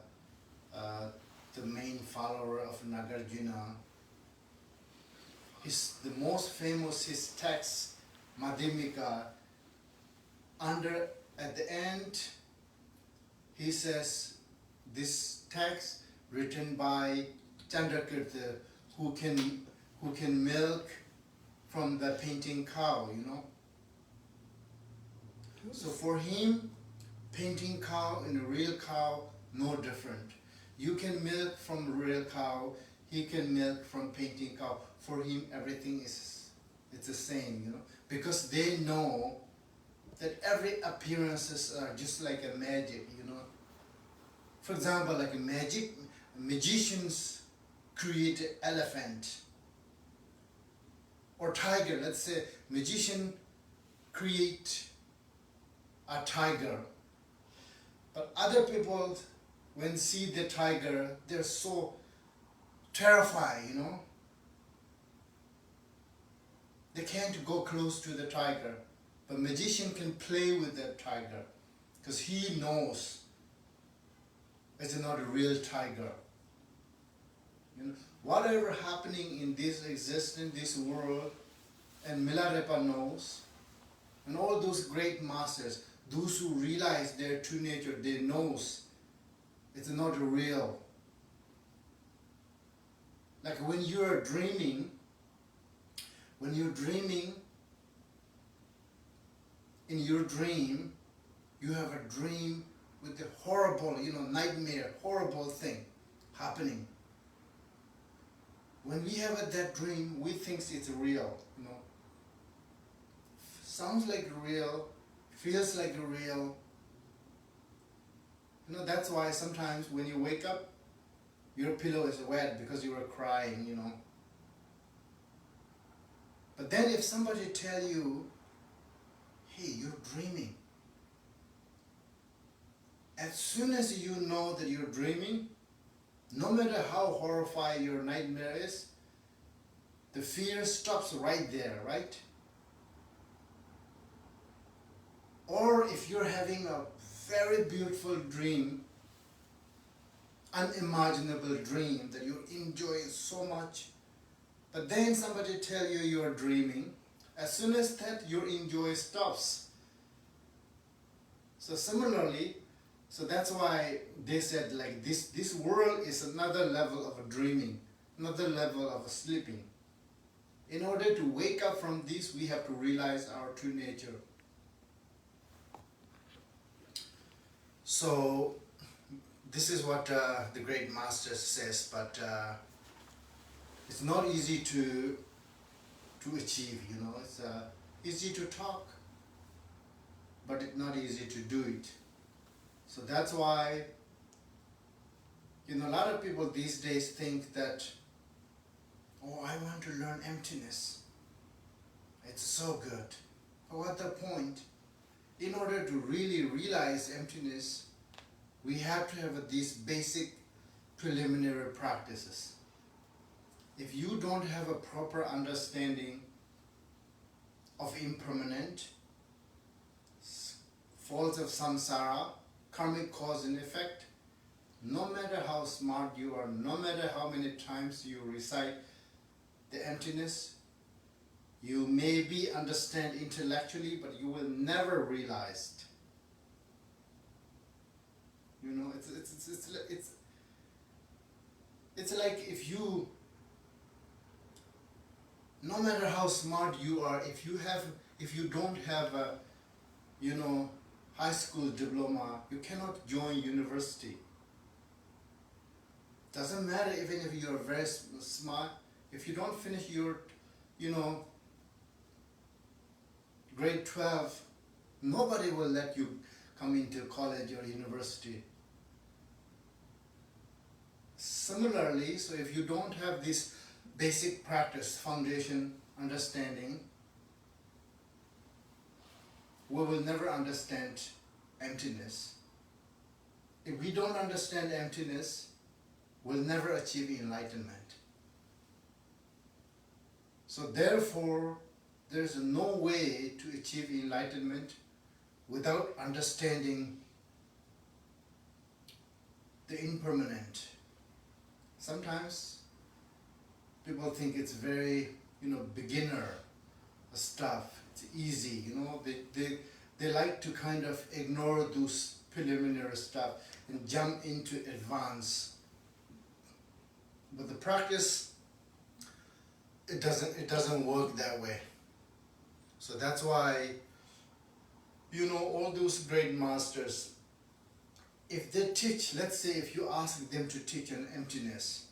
main follower of Nagarjuna. The most famous, his text, Madhyamika, at the end, he says, this text written by Chandrakirti, who can milk from the painting cow, you know. So for him, painting cow and a real cow, no different. You can milk from a real cow, he can milk from painting cow. For him, everything it's the same, you know, because they know that every appearances are just like a magic, you know. For example, like magicians create an elephant or tiger. Let's say magician create a tiger, but other people, when see the tiger, they're so terrified, you know. They can't go close to the tiger, but magician can play with that tiger because he knows it's not a real tiger. You know, whatever happening in this existence, this world, and Milarepa knows, and all those great masters, those who realize their true nature, they knows it's not real. Like when you're dreaming, in your dream, you have a dream with a horrible, you know, nightmare, horrible thing happening. When we have that dream, we think it's real, you know. Sounds like real, feels like real. You know, that's why sometimes when you wake up, your pillow is wet because you were crying, you know. But then if somebody tell you, hey, you're dreaming, as soon as you know that you're dreaming, no matter how horrified your nightmare is, the fear stops right there, right? Or if you're having a very beautiful dream, unimaginable dream that you enjoy so much, but then somebody tell you you are dreaming, as soon as that your enjoy stops. So similarly, so that's why they said like this world is another level of a dreaming, another level of a sleeping. In order to wake up from this, we have to realize our true nature. So this is what the great master says, but it's not easy to achieve, you know. It's easy to talk, but it's not easy to do it. So that's why, you know, a lot of people these days think that, oh, I want to learn emptiness. It's so good. But what's the point? In order to really realize emptiness, we have to have these basic preliminary practices. If you don't have a proper understanding of impermanent, faults of samsara, karmic cause and effect, no matter how smart you are, no matter how many times you recite the emptiness, you maybe understand intellectually, but you will never realize it. You know, it's like if you, no matter how smart you are, if you don't have a, you know, high school diploma, you cannot join university. Doesn't matter even if you're very smart, if you don't finish your, you know, grade 12, nobody will let you come into college or university. Similarly, so if you don't have this basic practice, foundation, understanding, we will never understand emptiness. If we don't understand emptiness, we'll never achieve enlightenment. So therefore, there's no way to achieve enlightenment without understanding the impermanent. Sometimes people think it's very, you know, beginner stuff. It's easy, you know. They like to kind of ignore those preliminary stuff and jump into advance. But the practice, it doesn't work that way. So that's why, you know, all those great masters, if they teach, let's say if you ask them to teach on emptiness,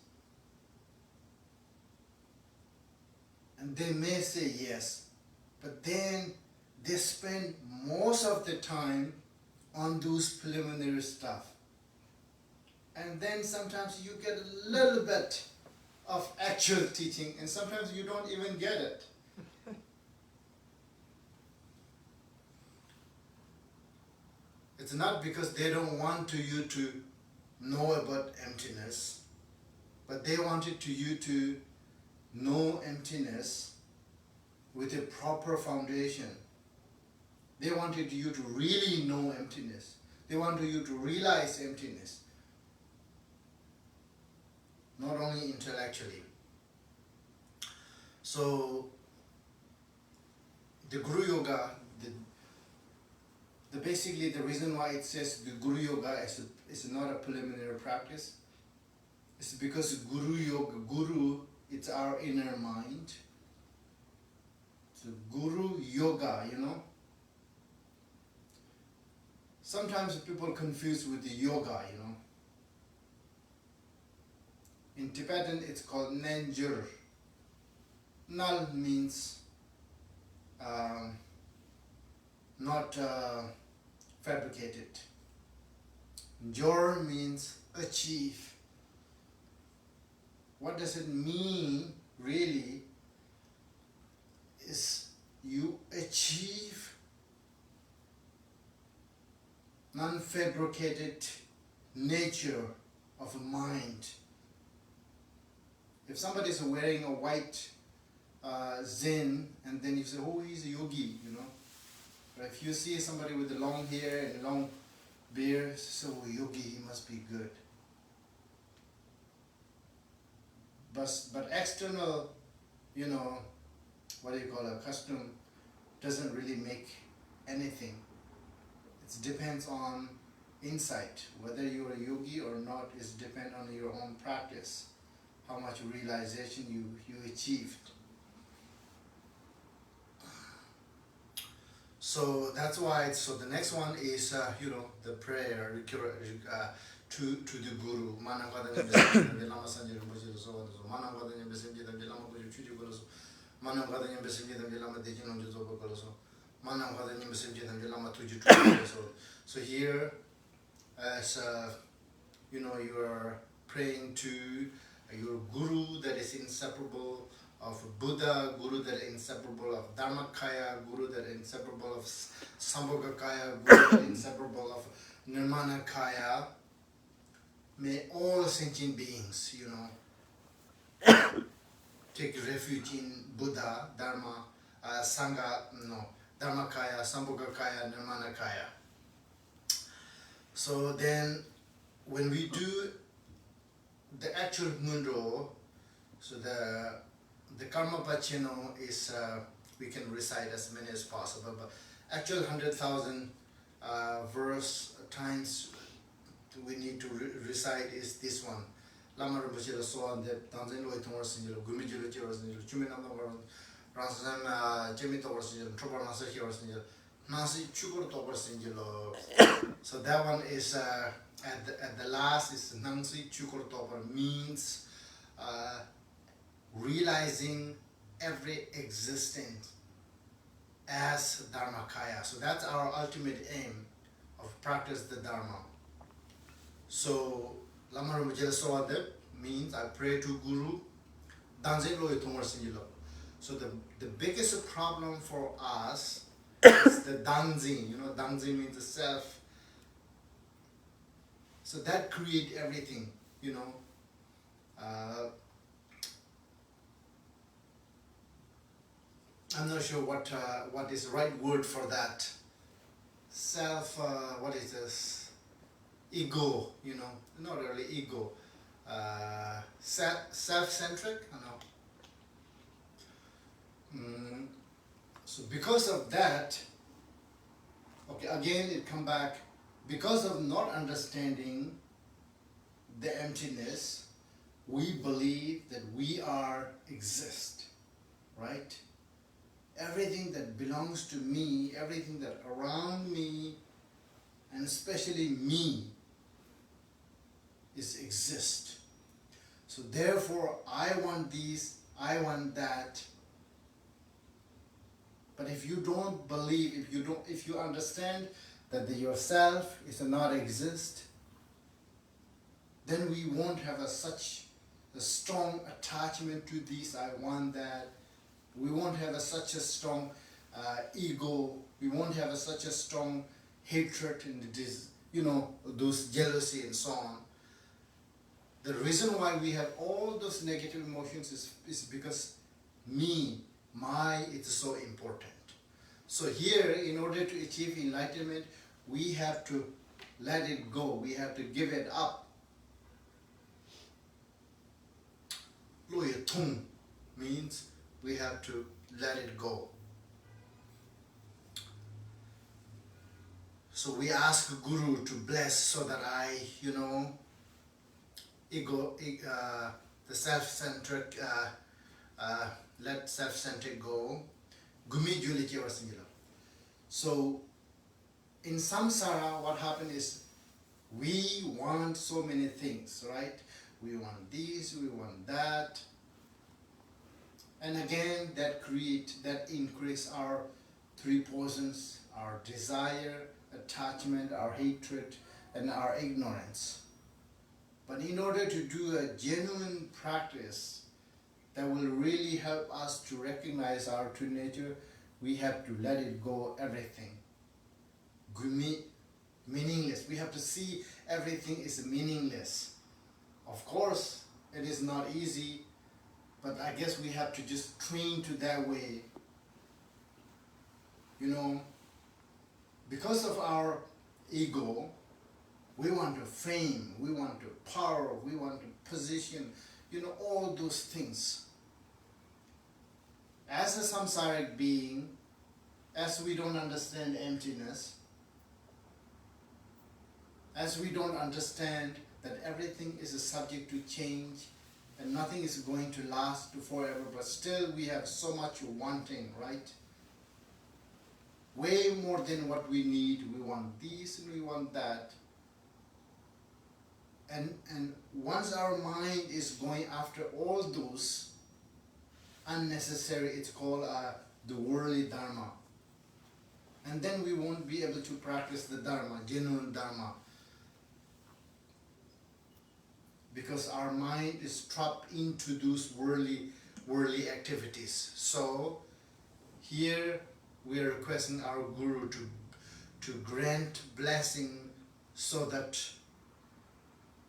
and they may say yes, but then they spend most of the time on those preliminary stuff. And then sometimes you get a little bit of actual teaching, and sometimes you don't even get it. It's not because they don't want you to know about emptiness, but they wanted you to know emptiness with a proper foundation. They wanted you to really know emptiness. They wanted you to realize emptiness, not only intellectually. So the Guru Yoga, basically the reason why it says the Guru Yoga is not a preliminary practice is because Guru, it's our inner mind. So Guru Yoga, you know. Sometimes people confuse with the yoga, you know. In Tibetan it's called Nanjur. Nal means not fabricated. Jor means achieve. What does it mean really is you achieve non-fabricated nature of a mind. If somebody is wearing a white Zen, and then you say, oh, he's a yogi, you know. But if you see somebody with the long hair and long beard, so yogi, he must be good. but external, you know, what do you call a custom, doesn't really make anything. It depends on insight. Whether you're a yogi or not is depend on your own practice, how much realization you achieved. So that's why. So the next one is the prayer to the guru. Manangwadanya besimjita lama sanjira mujira so manangwadanya besimjita lama kuju chuju koloso manangwadanya besimjita lama dejino juzo koloso manangwadanya besimjita lama tuju koloso. So here, as you are praying to your guru that is inseparable of Buddha, guru that is inseparable of Dharmakaya, guru that is inseparable of Sambhogakaya, guru that is inseparable of Nirmanakaya. May all sentient beings, take refuge in Buddha, Dharma, Sangha, Dharmakaya, Sambhogakaya, Nirmanakaya. So then, when we do the actual Ngondro, so the karma pachino is we can recite as many as possible, but actual 100,000 verse times we need to recite is this one. Lama Rinpoche so on the Tanzan Loi Tongar Sinjilo, Gumijilo Chiro Sinjilo, Chuminam Ransam Jimmy Tower Sinjilo, Tropa Nasa Hero Sinjilo, Nasi Chukur Tower Sinjilo. So that one is at the last is Nangsi Chukur Tower, means realizing every existence as Dharmakaya. So that's our ultimate aim of practice the Dharma. So Lama Rinpoche Soadep means I pray to Guru Danze Loi Tongar Sinjilo. So the biggest problem for us is the Danzin. Danzin means the self. So that create everything, I'm not sure what is the right word for that. Self, what is this? Ego, not really ego. Self-centric, So because of that, okay, again it come back, because of not understanding the emptiness, we believe that we exist, right? Everything that belongs to me, everything that around me, and especially me, is exist. So therefore, I want these, I want that. But if you don't believe, if you understand that yourself is a not exist, then we won't have such a strong attachment to this, I want that. We won't have such a strong ego. We won't have such a strong hatred and those jealousy and so on. The reason why we have all those negative emotions is because it's so important. So here, in order to achieve enlightenment, we have to let it go. We have to give it up. Loya tung means we have to let it go. So we ask Guru to bless so that I, the self-centric, let self-centric go. Gumi Juli Kiwa Singila. So in samsara, what happened is we want so many things, right? We want this, we want that. And again, that increase our three poisons, our desire, attachment, our hatred, and our ignorance. But in order to do a genuine practice that will really help us to recognize our true nature, we have to let it go, everything. Gumi, meaningless. We have to see everything is meaningless. Of course, it is not easy, but I guess we have to just train to that way. Because of our ego, we want to fame, we want to power, we want to position, all those things. As a samsaric being, as we don't understand emptiness, as we don't understand that everything is a subject to change and nothing is going to last forever, but still we have so much wanting, right? Way more than what we need. We want this and we want that. And once our mind is going after all those unnecessary, it's called the worldly dharma. And then we won't be able to practice the dharma, genuine dharma. Because our mind is trapped into those worldly activities. So here we are requesting our Guru to grant blessing so that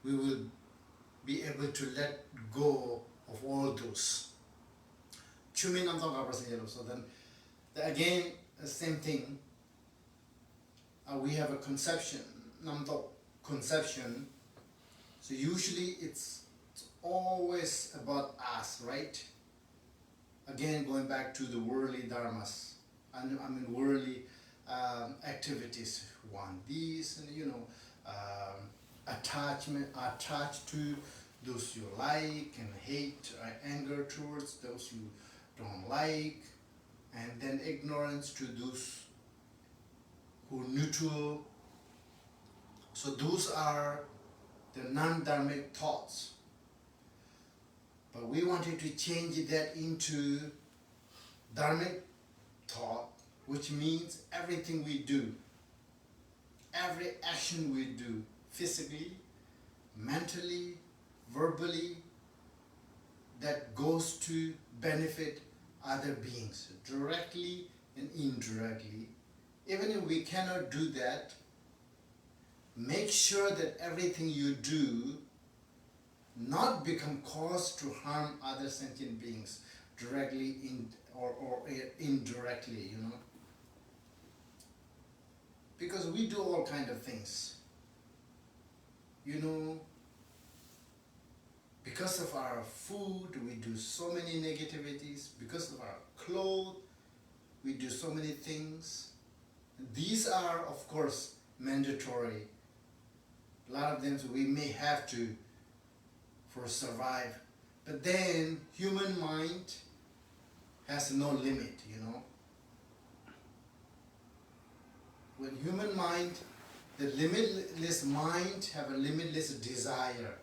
we will be able to let go of all those. So then again, the same thing. We have a conception, conception. So usually it's always about us, right? Again, going back to the worldly dharmas, worldly activities. Want these, and attachment, attached to those you like, and hate, anger towards those you don't like, and then ignorance to those who neutral. So those are the non-dharmic thoughts. But we wanted to change that into dharmic thought, which means everything we do, every action we do, physically, mentally, verbally, that goes to benefit other beings, directly and indirectly. Even if we cannot do that, make sure that everything you do not become cause to harm other sentient beings, directly or indirectly, Because we do all kind of things. Because of our food, we do so many negativities. Because of our clothes, we do so many things. These are, of course, mandatory. A lot of them we may have to for survive. But then human mind has no limit, When human mind, the limitless mind have a limitless desire.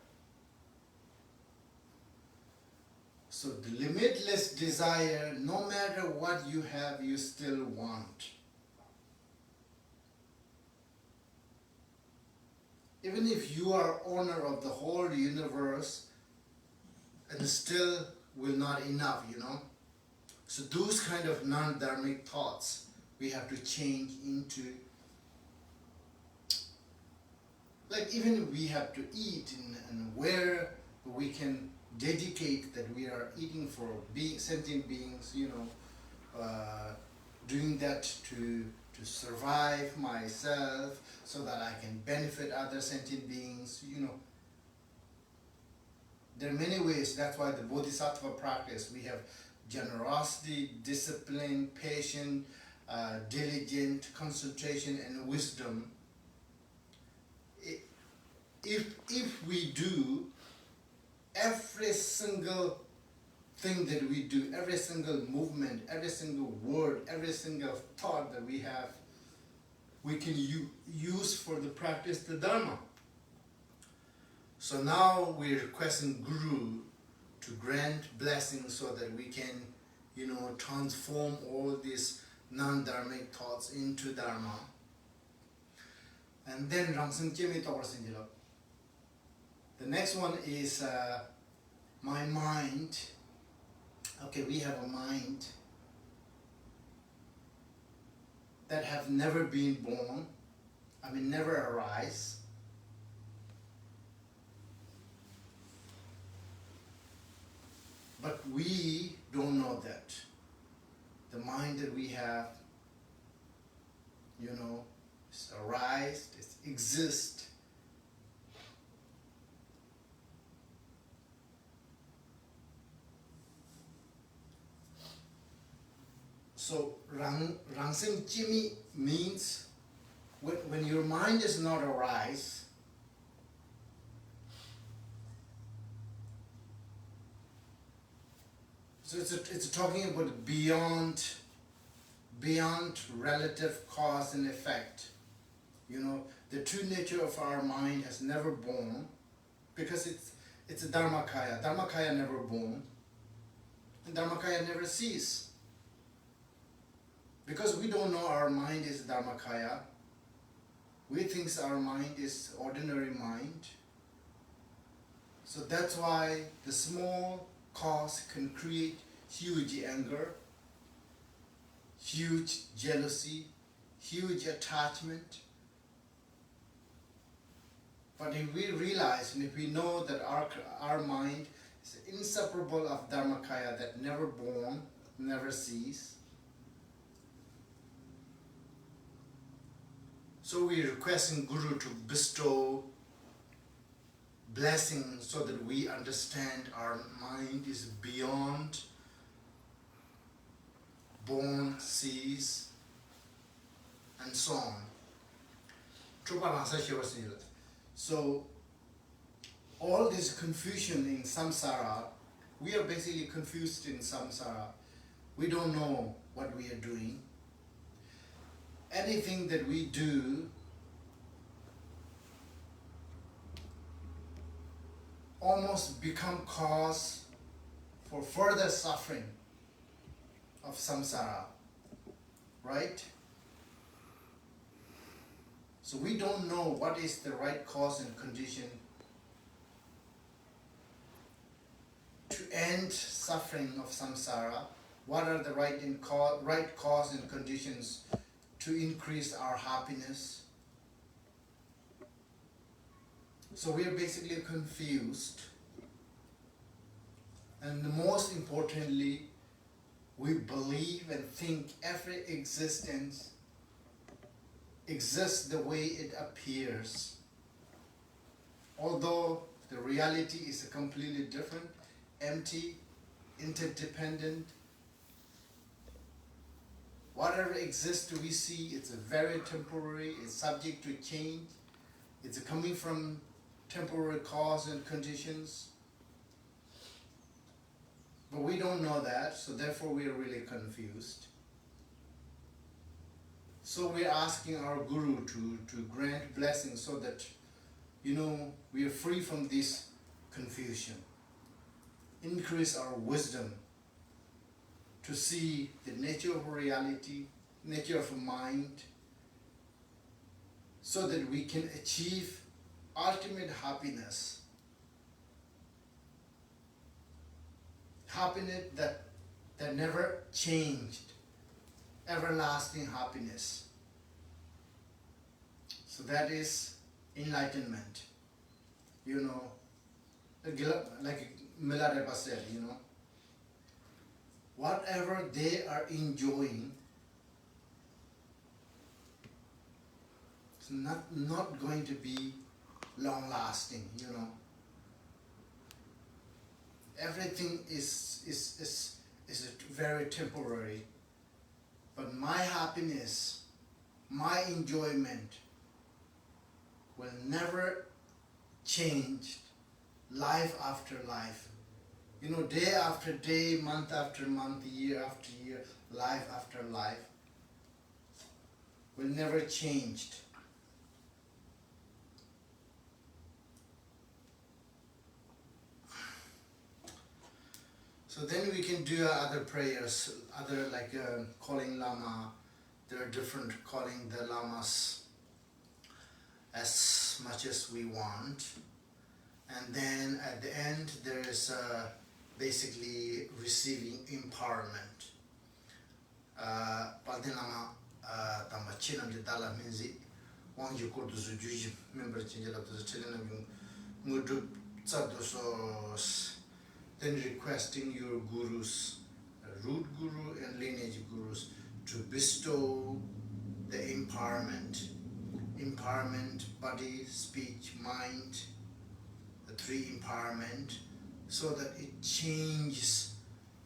So the limitless desire, no matter what you have, you still want. Even if you are owner of the whole universe, and still will not enough, So those kind of non-dharmic thoughts we have to change into, like even we have to eat and where we can dedicate that we are eating for sentient beings, doing that to survive myself so that I can benefit other sentient beings, There are many ways. That's why the Bodhisattva practice, we have generosity, discipline, patience, diligent, concentration, and wisdom. If we do every single thing that we do, every single movement, every single word, every single thought that we have, we can use for the practice the Dharma. So now we're requesting Guru to grant blessings so that we can, transform all these non-dharmic thoughts into Dharma. And then the next one is my mind. Okay, we have a mind that have never been born, never arise. But we don't know that. The mind that we have, is arise, it exists. So Rangsing Jimmy means when your mind is not arise, so it's talking about beyond relative cause and effect. You know, the true nature of our mind has never born, because it's a Dharmakaya. Dharmakaya never born, and Dharmakaya never cease. Because we don't know our mind is Dharmakaya, we think our mind is ordinary mind. So that's why the small cause can create huge anger, huge jealousy, huge attachment. But if we realize and if we know that our mind is inseparable of Dharmakaya, that never born, never cease, so we are requesting Guru to bestow blessings so that we understand our mind is beyond born, cease, and so on. So all this confusion in samsara, we are basically confused in samsara. We don't know what we are doing. Anything that we do almost become cause for further suffering of samsara, right? So we don't know what is the right cause and condition to end suffering of samsara. What are the right cause and conditions to increase our happiness? So we are basically confused. And most importantly, we believe and think every existence exists the way it appears. Although the reality is completely different, empty, interdependent. Whatever exists we see, it's very temporary, it's subject to change, it's coming from temporary cause and conditions. But we don't know that, so therefore we are really confused. So we are asking our Guru to grant blessings so that, you know, we are free from this confusion. Increase our wisdom to see the nature of reality, nature of mind, so that we can achieve ultimate happiness. Happiness that never changed, everlasting happiness. So that is enlightenment. You know, like Milarepa said, you know, whatever they are enjoying is not going to be long lasting, you know. Everything is very temporary. But my happiness, my enjoyment will never change life after life. You know, day after day, month after month, year after year, life after life will never change. So then we can do other prayers, other like calling Lama. There are different calling the Lamas as much as we want. And then at the end there is basically receiving empowerment. Palden Lama Tamachinam de Dala Minzi, Wang Yuko to Zujuji, member Chinjala to the Chilean Ngondro Tsadosos. Then requesting your gurus, root guru and lineage gurus, to bestow the empowerment, body, speech, mind, the three empowerment, so that it changes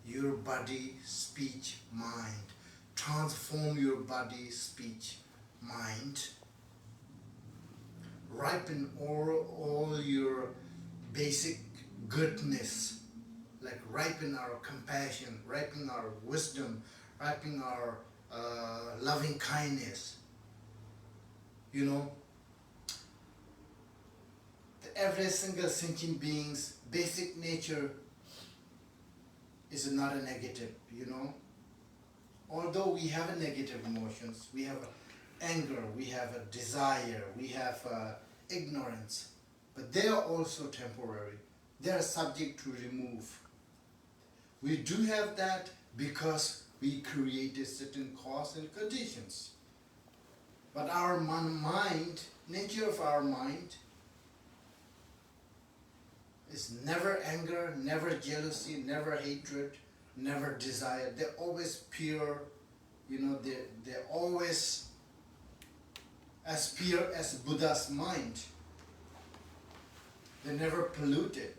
your body, speech, mind transform your body, speech, mind, ripen all your basic goodness, like ripen our compassion, ripen our wisdom, ripen our loving kindness. You know, every single sentient being's basic nature is not a negative, you know. Although we have a negative emotions, we have anger, we have a desire, we have ignorance, but they are also temporary. They are subject to remove. We do have that because we created certain cause and conditions. But our mind, nature of our mind, is never anger, never jealousy, never hatred, never desire. They're always pure, you know, they're always as pure as Buddha's mind. They're never polluted.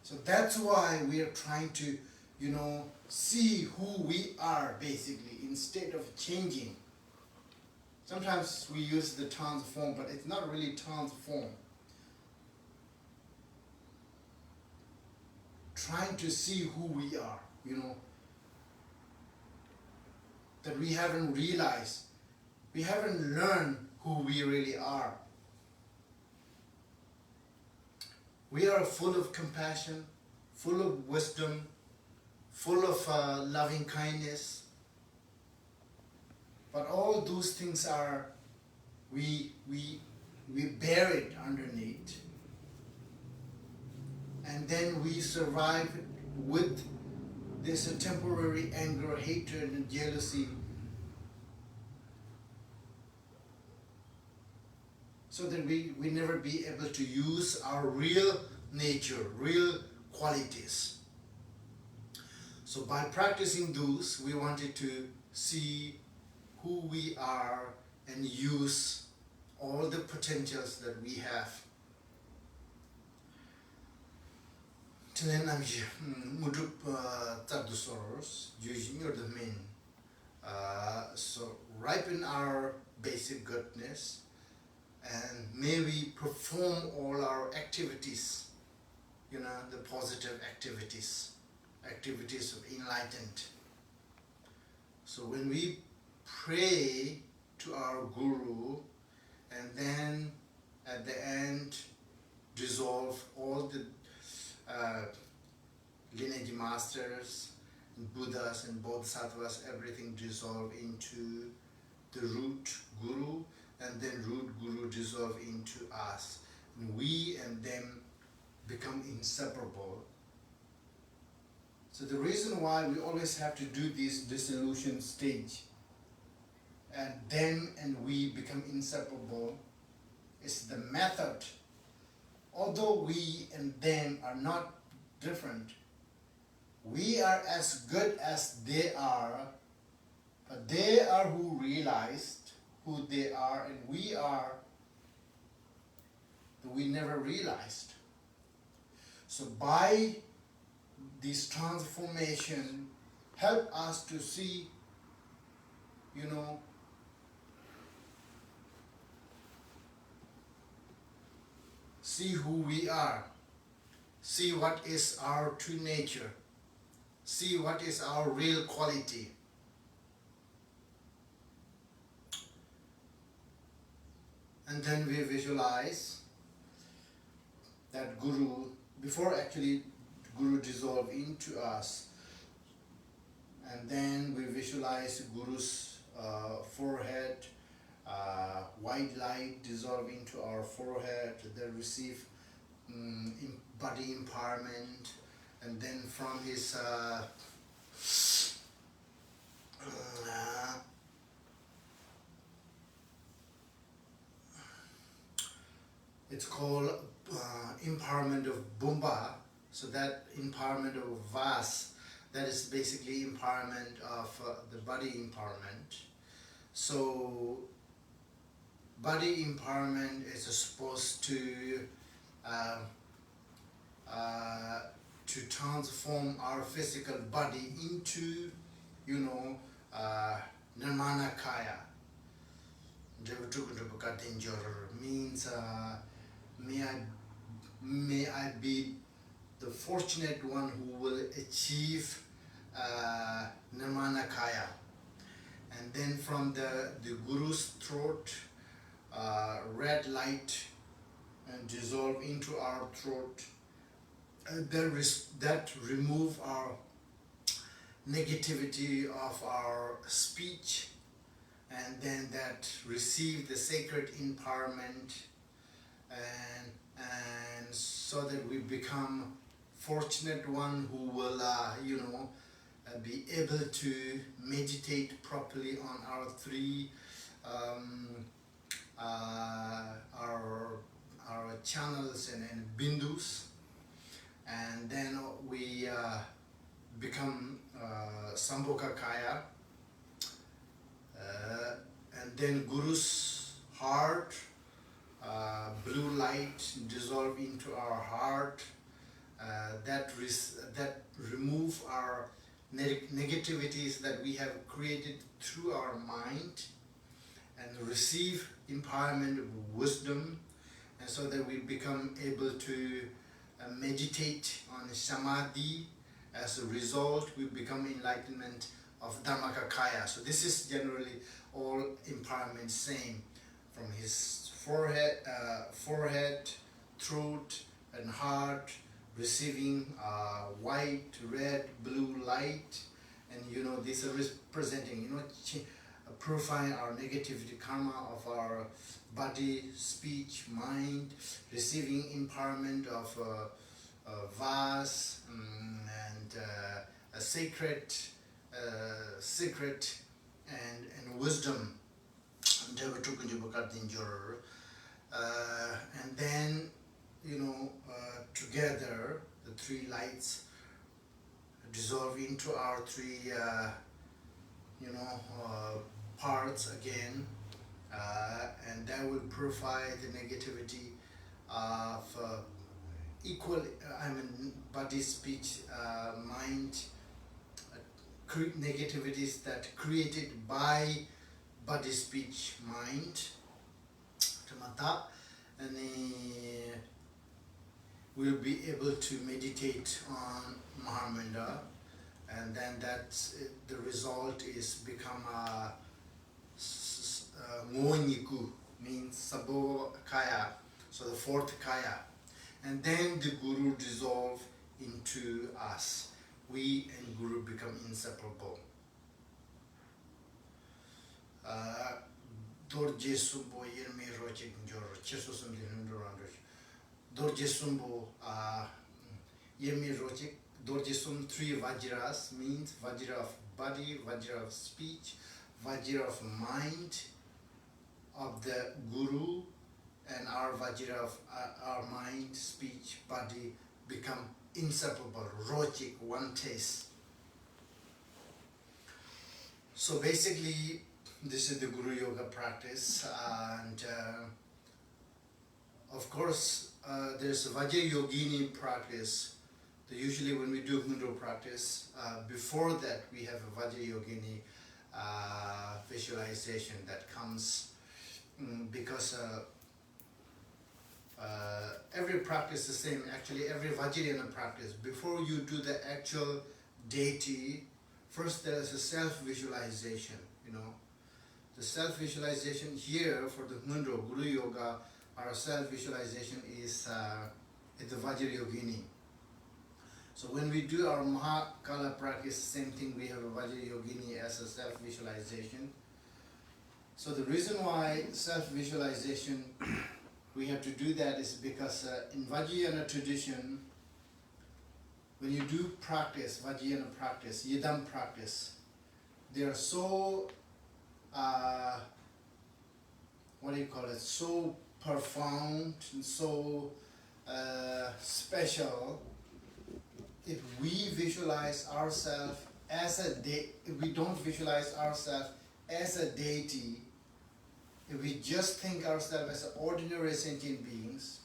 So that's why we are trying to, you know, see who we are basically instead of changing. Sometimes we use the transform, but it's not really transform. Trying to see who we are, you know, that we haven't realized, we haven't learned who we really are. We are full of compassion, full of wisdom, full of loving kindness. But all those things are, we bear it underneath. And then we survive with this temporary anger, hatred, and jealousy. So that we never be able to use our real nature, real qualities. So by practicing those, we wanted to see who we are and use all the potentials that we have. Tenen mudup tadusoros using your domain. So ripen our basic goodness, and may we perform all our activities, you know, the positive activities, activities of enlightened. So when we pray to our Guru, and then at the end dissolve all the lineage masters, Buddhas and Bodhisattvas, everything dissolve into the root Guru, and then root Guru dissolve into us. And we and them become inseparable. So the reason why we always have to do this dissolution stage, and them and we become inseparable, is the method. Although we and them are not different, we are as good as they are, but they are who realized who they are, and we are that we never realized. So by this transformation, help us to see, you know, see who we are, see what is our true nature, see what is our real quality. And then we visualize that Guru, before actually Guru dissolve into us, and then we visualize Guru's forehead, white light dissolve into our forehead, then receive body empowerment, and then from his it's called empowerment of Bumba. So that empowerment of Vas, that is basically empowerment of the body empowerment. So body empowerment is supposed to transform our physical body into, you know, Nirmana Kaya. Means may I be the fortunate one who will achieve Nirmana Kaya. And then from the Guru's throat, red light and dissolve into our throat. That remove our negativity of our speech, and then that receive the sacred empowerment, and so that we become fortunate one who will be able to meditate properly on our three our channels and bindus, and then we become Sambhoga Kaya, and then Guru's heart, blue light dissolve into our heart, that remove our negativities that we have created through our mind, and receive empowerment of wisdom, and so that we become able to meditate on samadhi. As a result, we become enlightenment of Dharmakaya. So this is generally all empowerment same, from his forehead, throat and heart, receiving white, red, blue light, and these are representing, purifying our negativity karma of our body, speech, mind, receiving empowerment of vase and a sacred and wisdom. And then together the three lights dissolve into our three parts again, and that will purify the negativity of body, speech, mind, negativities that created by body, speech, mind, and we'll be able to meditate on Mahamudra, and then the result is become a Ngoniku, means Sabo Kaya, so the fourth Kaya. And then the Guru dissolve into us. We and Guru become inseparable. Dorje Sumbo Yerme Rochik Njor, Chesusum Linundurandush. Dorje Sumbo Yerme Rochik, Dorje Sum, three Vajras, means Vajra of body, Vajra of speech, Vajra of mind of the Guru, and our Vajra of our mind, speech, body become inseparable, Rochik, one taste. So basically, this is the Guru Yoga practice, and of course, there's a Vajra Yogini practice. Usually when we do Ngondro practice, before that we have a Vajra Yogini visualization that comes because every practice is the same. Actually, every Vajrayana practice, before you do the actual deity, first there is a self-visualization, The self-visualization here for the Ngondro, Guru Yoga, our self-visualization is the Vajra Yogini. So when we do our Mahakala practice, same thing, we have a Vajra Yogini as a self-visualization. So the reason why self-visualization, we have to do that is because in Vajrayana tradition, when you do practice, Vajrayana practice, Yidam practice, they are so, so profound and so special. If we visualize ourselves as if we don't visualize ourselves as a deity, if we just think ourselves as ordinary sentient beings,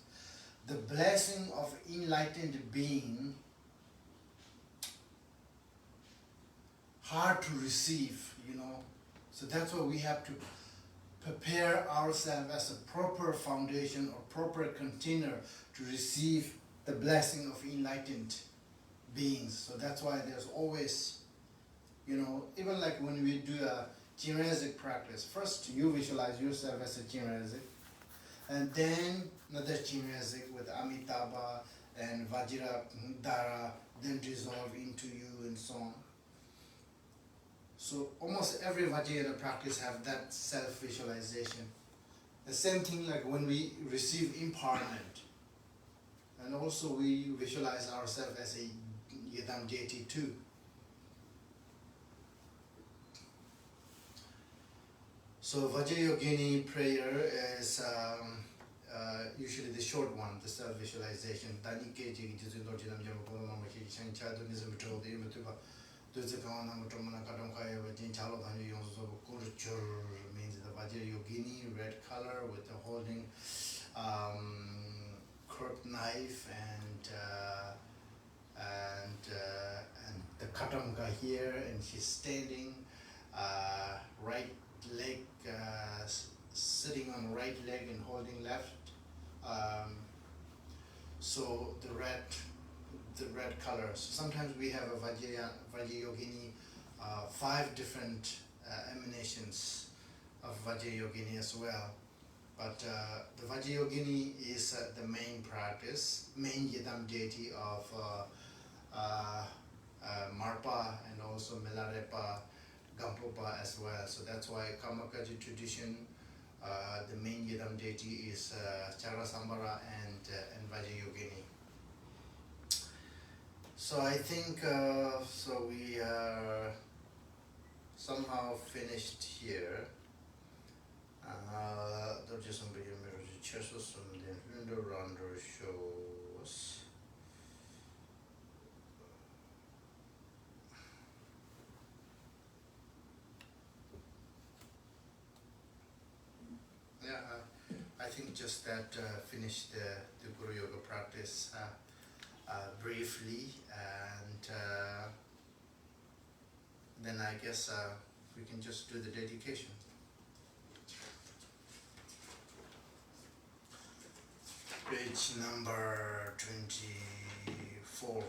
the blessing of enlightened being hard to receive. you know. So that's why we have to prepare ourselves as a proper foundation or proper container to receive the blessing of enlightened beings. So that's why there's always, you know, even like when we do a Chinesic practice, first you visualize yourself as a Chinesic, and then another Chinesic with Amitabha and Vajradhara then dissolve into you and so on. So almost every Vajrayana practice have that self-visualization. The same thing like when we receive empowerment, and also we visualize ourselves as a Yidam deity too. So Vajrayogini prayer is usually the short one, the self-visualization. Means the Vajrayogini, red color with the holding curved knife and the katamka here, and she's standing, right leg sitting on right leg and holding left. So the red color. So sometimes we have a Vajrayogini, 5 different emanations of Vajrayogini as well. But the Vajrayogini is the main practice, main Yidam deity of Marpa and also Milarepa, Gampopa as well. So that's why Kamakaji tradition, the main Yidam deity is Charasambara and Vajrayogini. So I think so we are somehow finished here. Just some video mirrors, chesses, and then Ngondro shows. Yeah, I think just that finished the Guru Yoga practice briefly, and then I guess we can just do the dedication. Page number 24.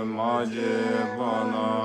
Maje bana